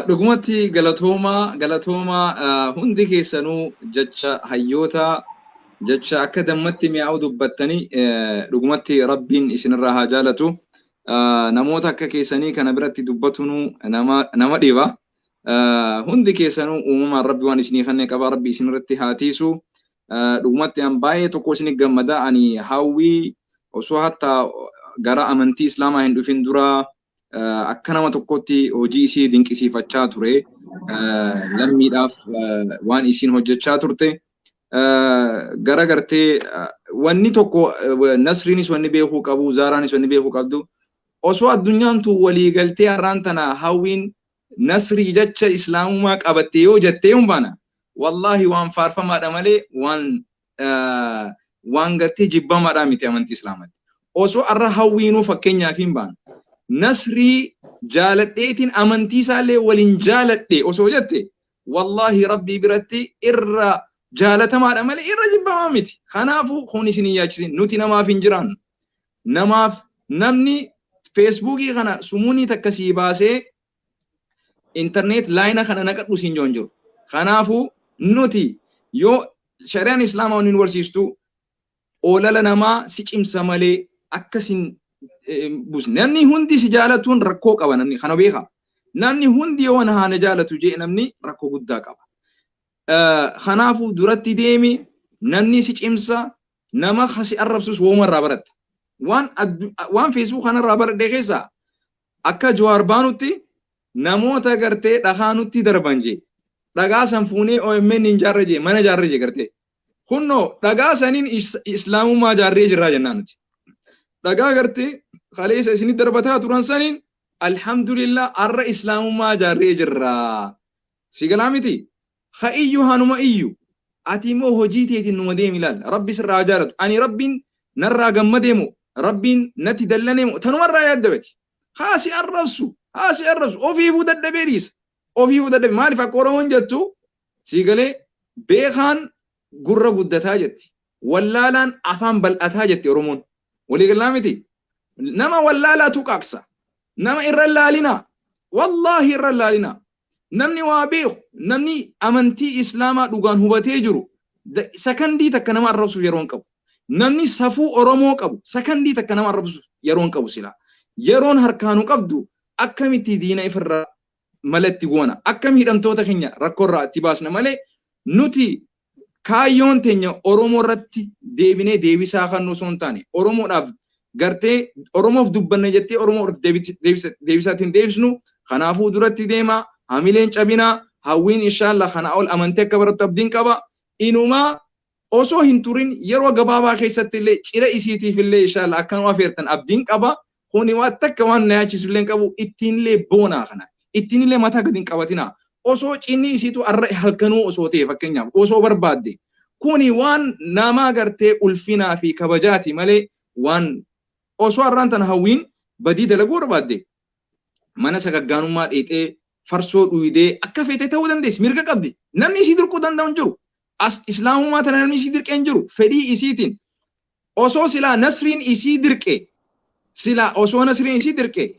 Dhugumatti galatoomaa hundi keessanuu jecha hayyoota jecha akka dammatti mi'aawu dubbattanii dhugumatti rabbiin isinirraa haa jaalatu. namoota akka keessanii kana biratti dubbatunu nama dhiba. Hundi keessanuu uumamaan rabbi waan isinii kanneen qaba rabbi isin irratti haa tiisu. Dhugumatti an baay'ee tokko isin gammada ani hawwii osoo hatta gara amantii islaamaa hin dhufin dura akka nama tokkotti hojii isii dinqisiifachaa ture. Lammiidhaaf waan isin hojjechaa turte. Gara gartee wanni tokko Nasriinis wanni beekuu qabu, Zaaraanis wanni beekuu qabdu. Osoo addunyaan tun walii galtee har'aan tana hawwiin Nasrii jecha islaamummaa qabatte yoo jettee humbaana. Wallahi waan faarfamaadha malee waan gartee jibbamaadha miti amantii islaamatti. Osoo arra hawwiinuu fakkeenyaaf hin baana. Nasrii jaaladheetiin amantii isaallee waliin jaaladhe osoo jette wallahi rabbii biratti irra jaalatamaadha malee irra jibbamaa miti. Kanaafuu kun isin hin yaachisin nuti namaaf hin jiraannu. Namaaf namni Facebookii kana sumuunii takka sii baasee internet laayina kana naqadhu siin jiru. Kanaafuu nuti yoo shari'aan islaamaa waliin barsiistu oolala namaa si cimsa malee akkasin busne. Namni hundi si jaalatuun rakkoo qaba namni kana beeka. Namni hundi yoo na jaalatu jee namni rakkoo guddaa qaba. Kanaafuu duratti deemi namni si cimsa nama si arrabsus woomarraa baratta. Waan Facebook kanarraa baradhe keessa akka Jawaar baanutti namoota gartee dhagaa nutti darban jee. Dhagaa san fuunee OMN hin jaarre jee mana jaarre jee gartee. Kunno dhagaa saniin islaamummaa jaarree jirraa jennaan nuti. Dhagaa gartee kaleessa isinii darbataa turan saniin alhamdulillah arra islaamummaa jaarree jirraa. Si galaa miti? Ha'iyyu hanuma iyyu. Ati immoo hojii teetiin numa deemi ilaalla. Rabbi sirraa jaalatu. Ani rabbiin narraa gammadeemu. Rabbiin natti dallaneemu. Tanumarraa yaaddabati. Haa si arrabsu. Haa si arrabsu. Ofiifuu dadhabee dhiisa. Ofiifuu dadhabee. Maaliif akka Oromoon jettu si galee beekaan gurra guddataa jetti. Wallaalaan afaan bal'ataa jetti Oromoon. Walii galaa miti? Nama wallaalaatu qaaqsa. Nama irra laalina. Wallahi irra laalina. Namni waa beeku, namni amantii islaamaa dhugaan hubatee jiru sakandii takka nama arrabsuuf yeroon qabu. Namni safuu Oromoo qabu sakandii takka nama arrabsuuf yeroon qabu sila. Yeroon harkaanu qabdu akkamitti diina ifirraa malatti goona. Akkam hidhamtoota keenya rakkoorraa itti baasna malee nuti kaayyoon teenya Oromoo irratti deebinee deebisaa kan osoo hin taane Oromoodhaaf gartee Oromoof dubbanna jettee Oromoof deebisaatiin deebisnu kanaafuu duratti deema. Hamileen cabina hawwiin inshallah kana ol amantee akka barattu abdiin qaba. Inumaa osoo hin turin yeroo gabaabaa keessatti illee cira isiitiif illee inshallah akkanuma afeertan abdiin qaba. Kuni waan takka waan na yaachisu illee qabu ittiin illee boonaa kana. Ittiin illee mataa gadi hin qabatina. Osoo cinni isiitu arra halkanuu osoo ta'e fakkeenyaaf osoo barbaadde. Kuni waan nama gartee ulfinaa fi kabajaati malee waan osoo arraan tana hawwiin badii dalaguu barbaadde. Mana sagaggaanummaa dheexee farsoo dhuydee akka feete ta'uu dandeessi mirga qabdi. Namni isii dirquu danda'u hin jiru. As islaamummaa tana namni isii dirqee hin jiru. Fedhii isiitiin. Osoo silaa Nasriin isii dirqee. Silaa osoo Nasriin isii dirqee.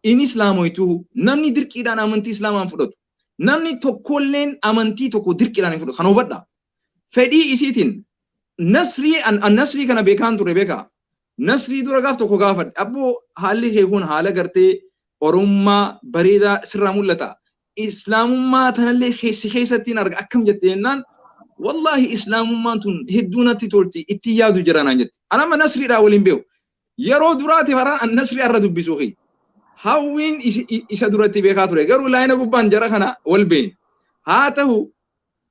Inni islaamoituu namni dirqiidhaan amantii islaamaan fudhatu. Namni tokkolleen amantii tokko dirqiidhaan hin fudhatu. Kan hubadhaa. Fedhii isiitiin Nasrii kana beekaan ture beekaa. Nasrii dura gaaf tokko gaafadhe. Abboo haalli kee kun haala gartee Oromummaa bareedaa sirraa mul'ata. Islaamummaa tanallee keessattiin arga akkam jette jennaan wallahi islaamummaan tun hedduu natti tolti itti yaadu jiranaan jette. Anama Nasriidhaa waliin beeku. Yeroo duraati faraan Nasrii irra dubbisuu fi hawwiin isa duratti beekaa ture. Garuu laayina gubbaan jara kana wal beeyin. Haa ta'u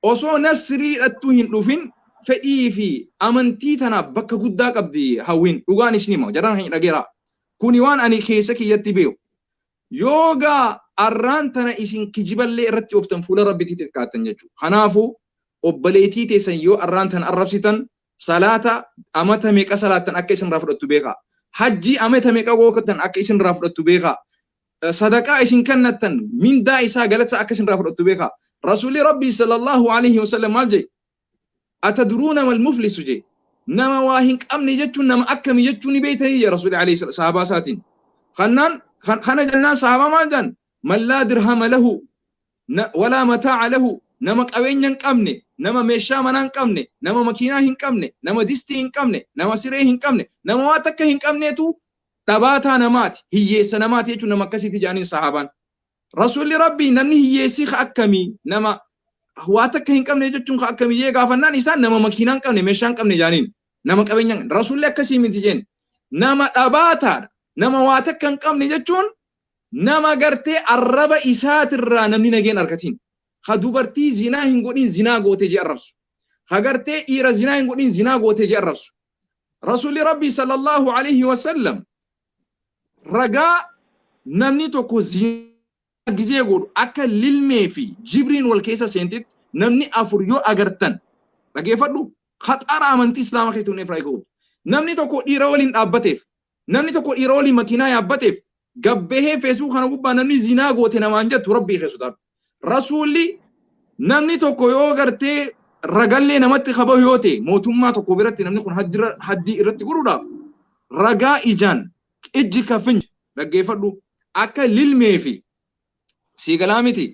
osoo Nasriidhattuu hin dhufin fedhii fi amantii tanaaf bakka guddaa qabdi hawwiin dhugaan isin hima jaran hin dhageera. Kuni waan ani keessa kiyyatti beeku. Yoga arraan tana isin kijiballee irratti ooftan fuula rabbiitti xiqqaatan jechuudha. Kanaafuu obbaleetii teessan yoo arraan tana arrabsitan salaata amata meeqa salaatan akka isin irraa fudhattu beekaa. Hajjii amata meeqa gookatan akka isin irraa fudhattu beekaa. Sadaqaa isin kannattan mindaa isaa galata akka isin irraa fudhattu beekaa. Rasuulli Rabbii sallallahu alaihi wasallam maal jedhe? Atadruuna mal muflisu jedhe. Nama waa hin qabne jechuun nama akkamii jechuun ni beeytanii Rasuulli alaihi sahabaa isaatiin. Kana jennaan sahabaa maal jedhan? Man laa dirhama lahu walaa mataa'a lahu nama qabeenya hin qabne nama meeshaa manaa hin qabne nama makiinaa hin qabne nama distii hin qabne nama siree hin qabne nama waa takka hin qabneetu Dhabaataa namaati, hiyyeessa namaati jechuun nama akkasitti jedhaniin sahaabaan. Rasuulli Rabbii namni hiyyeessi akkamii nama waa takka hin qabne jechuun akkamii jee gaafannaan isaan nama makiinaa hin qabne meeshaa hin qabne jedhaniin nama qabeenya rasuulli akkasii miti jeen nama dhabaataadha nama waa takka hin qabne jechuun nama gartee arraba isaatirraa namni nageen argatiin ha dubartii zinaa hin godhin zinaa gootee jee arrabsu ha gartee dhiira zinaa hin godhin zinaa gootee jee arrabsu. Rasuulli Rabbii sallallahu alaihi wasallam ragaa namni tokko zinaa gizee godhu akka lilmee fi jibriin wal keessa seentetti namni afur yoo agartan dhageeffadhu khaxara amantii islaamaa keessatti hundeeffaa eeguudha. Namni tokko dhiira waliin dhaabbateef namni tokko dhiira waliin makiinaa yaabbateef gabbehee feesbuuk kana gubbaa namni zinaa goote namaan jettu rabbii keessutaa. Rasuulli namni tokko yoo gartee ragallee namatti qabu yoo ta'e mootummaa tokko biratti namni kun haddii irratti godhuudhaaf ragaa ijaan ijji kafinj dhageeffadhu akka lilmee fi siigalaa miti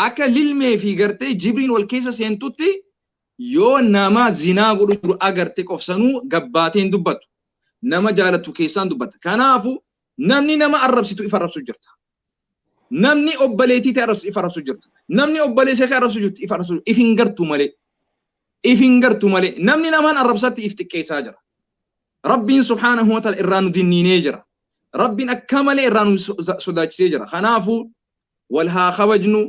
akka lilmee fi gartee jibriin wal keessa seentutti yoo nama zinaa godhu jiru agarte qofsanuu gabbaateen dubbatu nama jaalatu keessaan dubbata. Kanaafu namni nama arrabsitu ifa arrabsu jirta. Namni obbaleetii ta'e ifa arrabsu jirta. Namni obbaleessa kee arrabsu jirti ifa arrabsu ifin gartu malee. Ifin gartu malee namni namaan arrabsatti if xiqqeessaa jira. Rabbiin subhaanahu wa ta'ala irraa nu dinniinee jira. Rabbiin akka malee irraa nu sodaachisee jira. Kanaafu wal haa kabajnu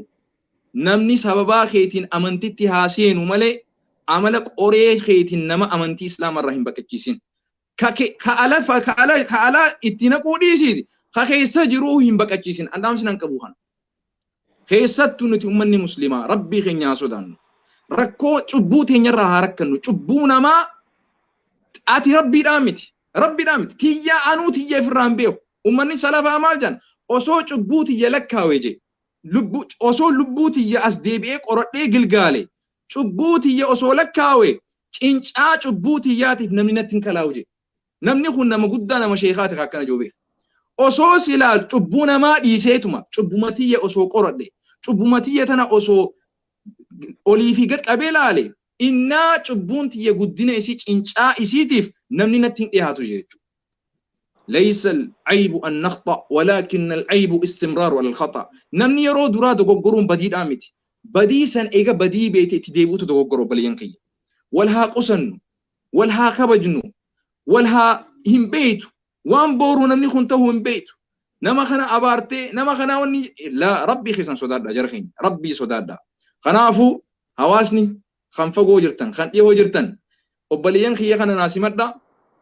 namni sababaa keetiin amantitti haa seenu malee amala qoree keetiin nama amantii islaamarraa hin baqachiisin. Ka ala itti naquu dhiisiiti. Ka keessa jiruu hin baqachiisin. Andaamsin an qabu kana. Keessattuu nuti ummanni muslimaa rabbii keenya haa sodaannu. Rakkoo cubbuu teenyarraa haa rakkannu. Cubbuu namaa ati rabbiidhaan miti. Rabbiidhaan miti. Tiyyaa anuu tiyya ofirraa hin beeku. Ummanni salafaa maal jedhan osoo cubbuu tiyya lakkaawee jee. Osoo lubbuu tiyya as deebi'ee qoradhee gilgaale. Cubbuu tiyya osoo lakkaawee cincaa cubbuu tiyyaatiif namni natti hin kalaa'u jee. Namni kun nama guddaa nama sheekaati akkana joobee. Osoo silaa cubbuu namaa dhiiseetuma cubbuma tiyya osoo qoradhe cubbuma tiyya tana osoo olii fi gad qabee laale innaa cubbuun tiyya guddina isii cincaa isiitiif namni natti hin dhiyaatu jechuudha. ليس العيب أن نخطأ ولكن العيب استمرار على الخطأ. نمني يرو درا دغغرون بدي دامتي بدي سن ايغا بدي بيتي تديبوتو دغغرو بلينكي والها قسن والها خبجنو والها هم بيتو وان بورو نمني كنتو هم بيتو نما خنا ابارتي نما خنا وني لا ربي خسن سودادا جرخين ربي سودادا خنافو حواسني خنفغو جرتن خن ديو جرتن وبلينكي خنا ناسمدا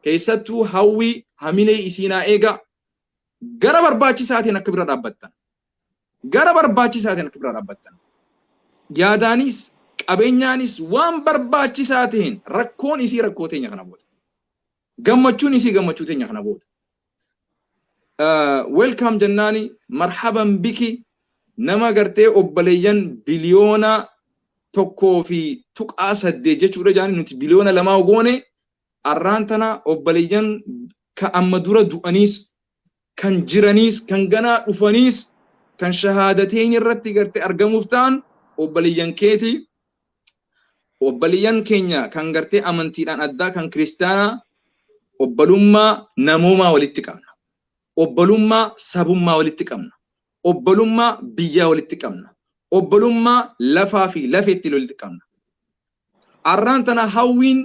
keessattuu hawwii hamilee isiinaa eega gara barbaachisaatiin akka bira dhaabbattan gara barbaachisaatiin akka bira dhaabbattan yaadaanis qabeenyaanis waan barbaachisaa ta'een rakkoon isii rakkoo teenya kana booda gammachuun isii gammachuu teenya kana booda welcome jennaani marhaban biki nama gartee obbaleeyyan biliyoona 1.8 jechuudha jaani nuti biliyoona 2 goone arraantana obbaliyyan ka amma dura du'aniis kan jiraniis kan ganaa dhufaniis kan shahaadateen irratti garte argamuuf ta'an obbaliyyan keeti obbaliyyan keenya kan garte amantiidhaan addaa kan kiristaanaa obbalummaa namoomaa walitti qabna obbalummaa sabummaa walitti qabna obbalummaa biyyaa walitti qabna obbalummaa lafaa fi lafeetti walitti qabna arraantana hawwiin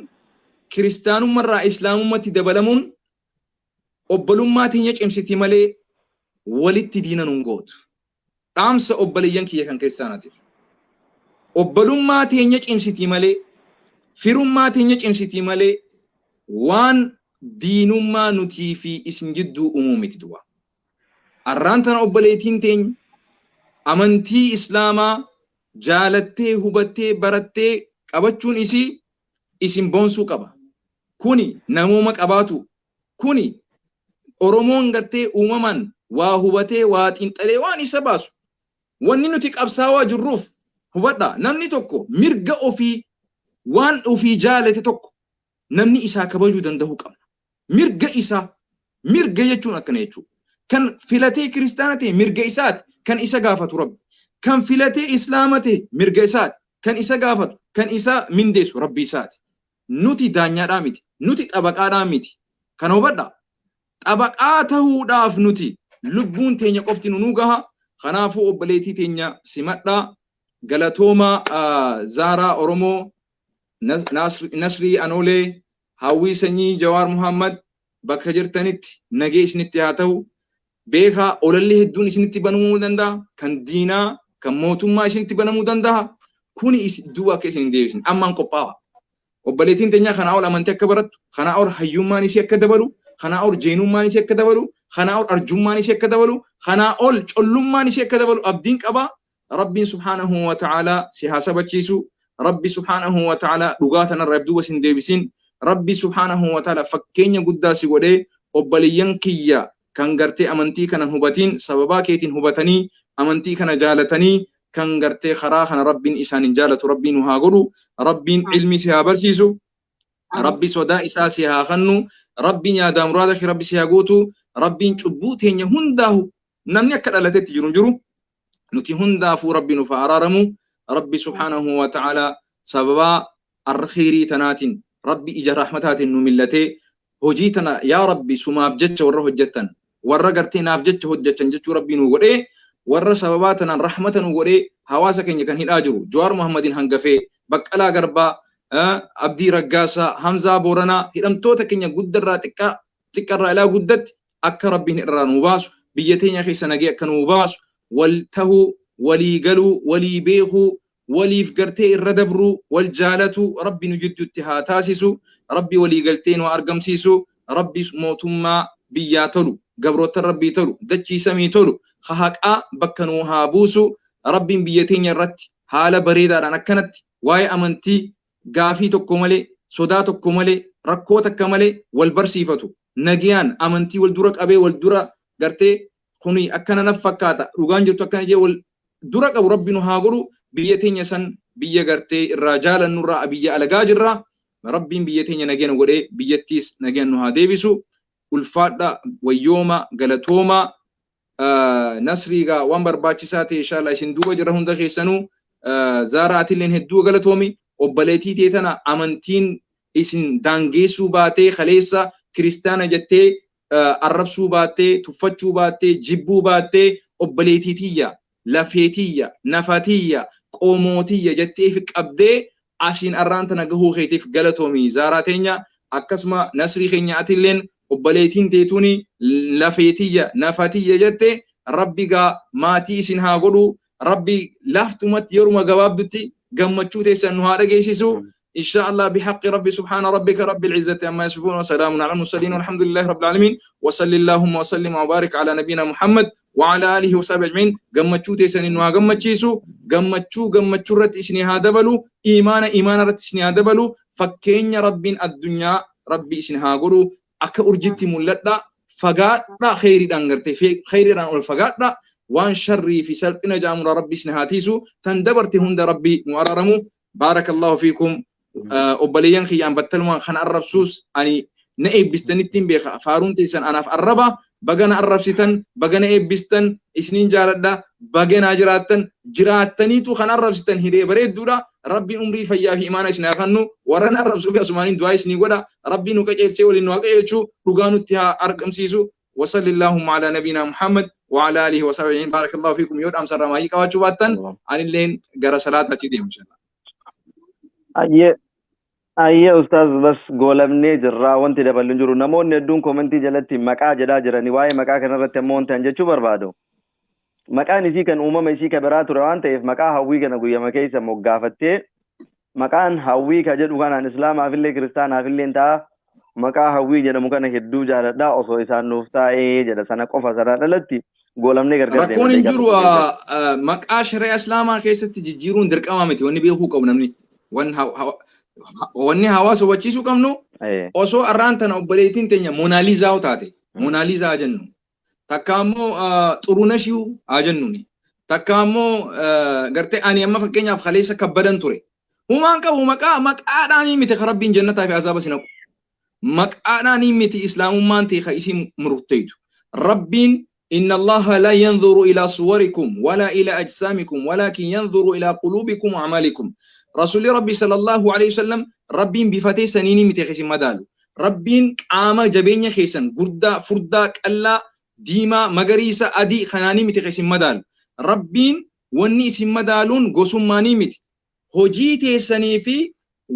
kiristaanummaarraa islaamummatti dabalamuun obbalummaa teenya cimsiti malee walitti diinan hin gootu. Dhaamsa obbaliyyan kiyya kan kiristaanaatiif. Obbalummaa teenya cimsiti malee firummaa teenya cimsiti malee waan diinummaa nutii fi isin jidduu uumuu miti du'a. Arraantana obbaleetiin teenya amantii islaamaa jaalattee hubattee barattee qabachuun isii isin boonsuu qaba. Kuni namooma qabaatu kuni Oromoon gartee uumaman waa hubatee waa xiinxalee waan isa baasu wanni nuti qabsaawaa jirruuf hubadha namni tokko mirga ofii waan ofii jaalate tokko namni isaa kabajuu danda'u qabna mirga isaa mirga jechuun akkana jechuudha kan filatee kiristaana ta'e mirga isaati kan isa gaafatu rabbi kan filatee islaama ta'e mirga isaati kan isa gaafatu kan isa mindeessu rabbi isaati nuti daanyaadhaa miti nuti xabaqaadhaa miti kan hubadha xabaqaa ta'uudhaaf nuti lubbuun teenya qofti nu gaha kanaafuu obboleettii teenya simadhaa galatooma Zaaraa Oromoo Nasrii Anoolee hawwii sanyii Jawaar Muhammad bakka jirtanitti nagee isinitti haa ta'u beekaa olalli hedduun isinitti banamuu danda'a kan diinaa kan mootummaa isinitti banamuu danda'a kuni duuba akka isin deebisin ammaan qophaa'a obboleettiin teenya kanaa ol amantii akka barattu kanaa ol hayyummaan isii akka dabalu kanaa ol jeenummaan isii akka dabalu kanaa ol arjummaan isii akka dabalu kanaa ol collummaan isii akka dabalu abdiin qaba rabbiin subhaanahu wa ta'aalaa si haa sabachiisu rabbi subhaanahu wa ta'aalaa dhugaa tanarraa duuba isin deebisin rabbi subhaanahu wa ta'aalaa fakkeenya guddaa si godhee obboleeyyan kiyya kan gartee amantii kana hubatiin sababaa keetiin hubatanii amantii kana jaalatanii kan gartee karaa kana rabbiin isaanin jaalatu rabbiin haa godhu rabbiin ilmi si haa barsiisu rabbi sodaa isaa si haa kennu rabbiin yaadaa muraada rabbi si haa guutu rabbiin cubbuu teenya hundaahu namni akka dhalatetti jiru nuti hundaafuu rabbi nuuf araaramu rabbi subhaanahu wa ta'aalaa sababaa arkhairii tanaatiin rabbi ija rahmataatiin nu millatee hojii tana yaa rabbi sumaaf jecha warra hojjettan warra gartee naaf jecha hojjechan jechuu rabbii nu godhee warra sababaa tanaan rahmata nu godhee hawaasa keenya kan hidhaa jiru Jawaar Muhammadin hangafee Baqqalaa Garbaa Abdii Raggaasaa Hamzaa Booranaa hidhamtoota keenya guddarraa xiqqarraa ilaa guddatti akka rabbiin irraa nu baasu biyya teenya keessa nagee akka nu baasu wal tahuu walii galuu walii beekuu waliif gartee irra dabruu wal jaalatu rabbi nu jidduutti haa taasisu rabbi walii galtee nu argamsiisu rabbi mootummaa biyyaa tolu gabroota rabbii tolu dachii samii tolu haqaa bakka nu haa buusu rabbiin biyya teenya irratti haala bareedaadhaan akkanatti waa'ee amantii gaafii tokko malee sodaa tokko malee rakkoo takka malee wal barsiifatu nagiyaan amantii wal dura qabee wal dura gartee kuni akkana naf fakkaata dhugaan jirtu akkana jee wal dura qabu rabbi nu haa godhu biyya teenya san biyya gartee irraa jaalannurraa biyya alagaa jirra rabbiin biyya teenya nageen godhee biyyattiis nageen nu haa deebisu ulfaadha wayyooma galatooma nasriigaa waan barbaachisaa ta'e inshallah isin duuba jira hunda keessanuu Zaaraa atilleen hedduu galatoomi obboleettii teetana amantiin isin daangeessuu baatee kaleessa kiristaana jettee arrabsuu baattee tuffachuu baattee jibbuu baattee obboleettii tiyya lafeetiyya nafatiyya qomootiyya jetteef qabdee asiin arraan tana gahuu keetiif galatoomi Zaaraa teenya akkasuma nasrii keenya atilleen obboleettiin teetuni lafeetiyya nafatiyya jette rabbi gaa maatii isin haa godhu rabbi laftumatti yeruma gabaabdutti gammachuu teessan nu haa dhageessisu إن شاء الله بحق ربي سبحان ربك رب العزة عما يصفون وسلام على المرسلين والحمد لله رب العالمين وصلى اللهم وسلم وبارك على نبينا محمد وعلى آله وصحبه أجمعين قمتشو تيسنين وقمتشيسو قمتشو رت إسني هذا بلو إيمان رت إسني هذا بلو فكين ربين الدنيا ربي إسني هاقولو أكا أرجتي ملتا فقات لا خيري دانغرتي في خيري دان الفقات لا وان شري في سلقنا جامر ربي إسني هاتيسو تندبرتي هند ربي مؤررمو بارك الله فيكم obboleeyyan kiyyaan battaluma kan arrabsuus ani na eebbistanitti beeka faaruun teessan anaaf arraba bagana arrabsitan bagana eebbistan isniin jaaladha bagana jiraattaniitu kan arrabsitan hidee bareedduudha rabbiin umrii fayyaa fi imaana isin haa kennu warran arrabsuu fi asumaaniin du'aa isinii godha rabbiin nu qajeelchee waliin nu haa qajeelchu dhugaa nutti haa argamsiisu وصلى اللهم على نبينا محمد وعلى اله وصحبه اجمعين بارك الله فيكم يود امسر رماي قواچو باتن ان لين غير صلاه تجدي ان شاء الله Ayyee ustaaz bas goolamnee jirra wanti dabalin jiru namoonni hedduun komentii jalatti maqaa jedhaa jirani waa'ee maqaa kanarratti ammoo wanti jechuu barbaadu maqaan isii kan uumama isii ka biraa ture waan ta'eef maqaa hawwii kana guyyama keessa moggaafattee maqaan hawwii ka jedhu kanaan islaamaafillee kiristaanaafillee ta'a maqaa hawwii jedhamu kana hedduu jaaladha osoo isaan nuuf taa'ee jedha sana qofa sana dhalatti goolamnee gargar rakkoon hin jiru maqaa shari'a islaamaa keessatti jijjiiruun dirqama miti wanni beekuu qabu namni wanni hawaasa hubachiisuu qabnu osoo arraan tana obboleettiin teenya moonaaliizaa taate moonaaliizaa jennu takka ammoo xurunashii haa jennuuni takka ammoo gartee ani amma fakkeenyaaf kaleessa kabbadan ture humaan qabu maqaadhaanii miti ka rabbiin jannataa fi azaaba sinaqu maqaadhaanii miti islaamummaan ta'e ka isin murteeytu rabbiin إن الله لا ينظر إلى صوركم ولا إلى أجسامكم ولكن ينظر إلى قلوبكم وأعمالكم رسول ربي صلى الله عليه وسلم ربي بفتي سنيني متخش مدالو rabbiin qaama jabeenya keessan guddaa furdaa qallaa diimaa magariisa adii kanaanii miti isin madaalu rabbiin wanni isin madaaluun gosummaanii miti hojii teessanii fi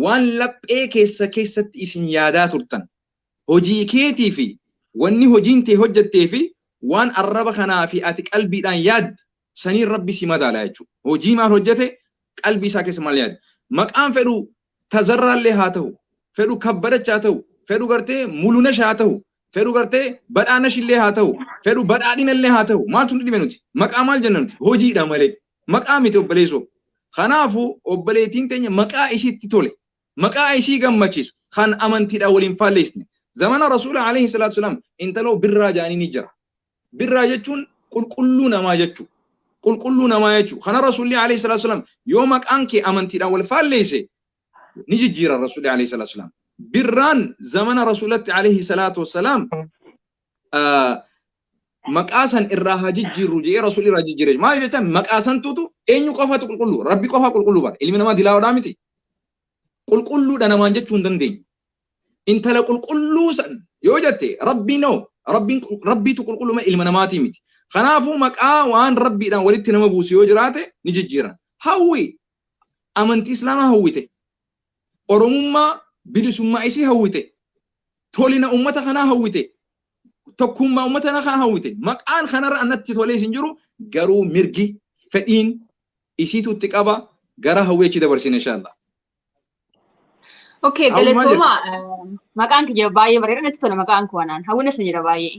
waan laphee keessatti isin yaadaa turtan hojii keetii fi wanni hojiin tee hojjattee fi waan arraba kanaa fi ati qalbiidhaan yaad saniin rabbi si madaala jechuudha hojii maal hojjate qalbii isaa keessa maal yaade maqaan fedhu tazarraallee haa ta'u fedhu kabbadachaa haa ta'u fedhu gartee mulunash haa ta'u fedhu gartee badhaanashillee haa ta'u fedhu badhaadhinallee haa ta'u maaltu nu dhibe nuti maqaa maal jenna nuti hojiidha malee maqaa miti obboleessoo kanaafuu obboleettiin teenya maqaa isiitti tole maqaa isii gammachiisu kan amantiidhaan waliin faalleessine zamana rasuula alayhi salaatu salaam intaloo birraa jaanii ni jira birraa jechuun qulqulluu namaa jechuu qulqulluu namaa jechuu kana rasuulli alayhi salaatu salaam yoo maqaan kee amantiidhaan wal faalleesse ni jijjiira rasuulli alayhi salaatu salaam birraan zamana rasuulatti alayhi salaatu wassalaam maqaa san irraa haa jijjiirru jedhee rasuulli irraa jijjiire maal jecha maqaa san tuutu eenyu qofatu qulqulluu rabbi qofa qulqulluu bara ilmi namaa dilaawadhaa miti qulqulluudha namaan jechuu hin dandeenyu intala qulqulluu san yoo jette rabbiitu qulqulluma ilma namaatii miti kanaafuu maqaa waan rabbiidhaan walitti nama buusu yoo jiraate ni jijjiiran hawwi amantii islaamaa hawwite oromummaa bilisummaa isii hawwite tolina ummata kanaa hawwite tokkummaa ummata kanaa hawwite maqaan kanarra annatti tolee isin jiru garuu mirgi fedhiin isiitu itti qaba gara hawweechi dabarsine inshallah Okay, galatoma maqaan kiyya baay'ee bareeda natti tola maqaan koo anaan hawwina sin jedha baay'ee.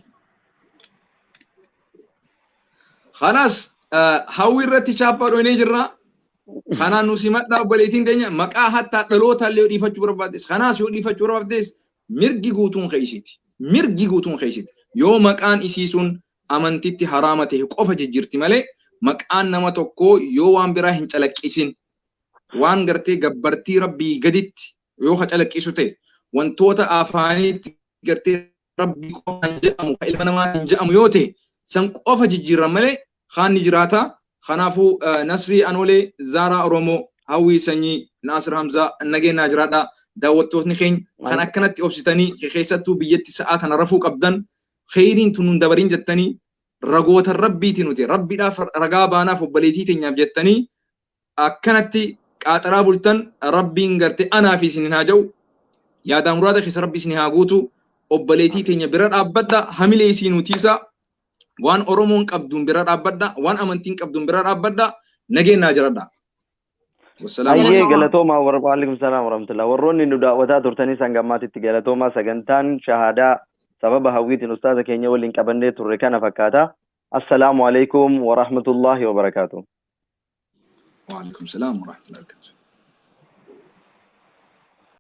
Khalas hawwi irratti chaappaa dhoonee jirra. Kanaan nu simadhaa obboleettiin keenya maqaa hattaa dhaloota illee dhiifachuu barbaaddes kanaas yoo dhiifachuu barbaaddes mirgi guutuun keessiiti. Mirgi guutuun keessiiti. Yoo maqaan isii sun amantitti haraama ta'e qofa jijjiirti malee maqaan nama tokkoo yoo waan biraa hin calaqqisin waan gartee gabbartii rabbii gaditti yoo calaqqisu ta'e wantoota afaaniitti gartee rabbii qofa hin jedhamu ka ilma namaa hin jedhamu yoo ta'e san qofa jijjiiran malee kaan ni jiraata. Kanaafuu Nasrii Anolee Zaaraa Oromoo hawwii sanyii Naasir Hamzaa nageenyaa jiraadha. Daawwattootni keenya kan akkanatti obsitanii keessattuu biyyatti sa'aa kana rafuu qabdan kheyriin tun nun dabariin jettanii ragoota rabbiiti nuti rabbiidhaaf ragaa baanaaf obboleettii teenyaaf jettanii akkanatti qaaxaraa bultan rabbiin garte anaa fi isin haa ja'u yaada muraada keessa rabbi isin haa guutu obboleettii teenya bira dhaabbadha hamilee isii nutiisa waan oromoon qabduun bira dhaabbadha waan amantiin qabduun bira dhaabbadha nageenyaa jiradha. Ayyee galatooma waalaikum salaam warahmatullah warroonni nu daawwataa turtanii sangammaatitti galatooma sagantaan shahaadaa sababa hawwiitiin ustaaza keenya waliin qabannee turre kana fakkaata. Assalaamu alaikum warahmatullahi wabarakatuh. وعليكم السلام ورحمة الله وبركاته.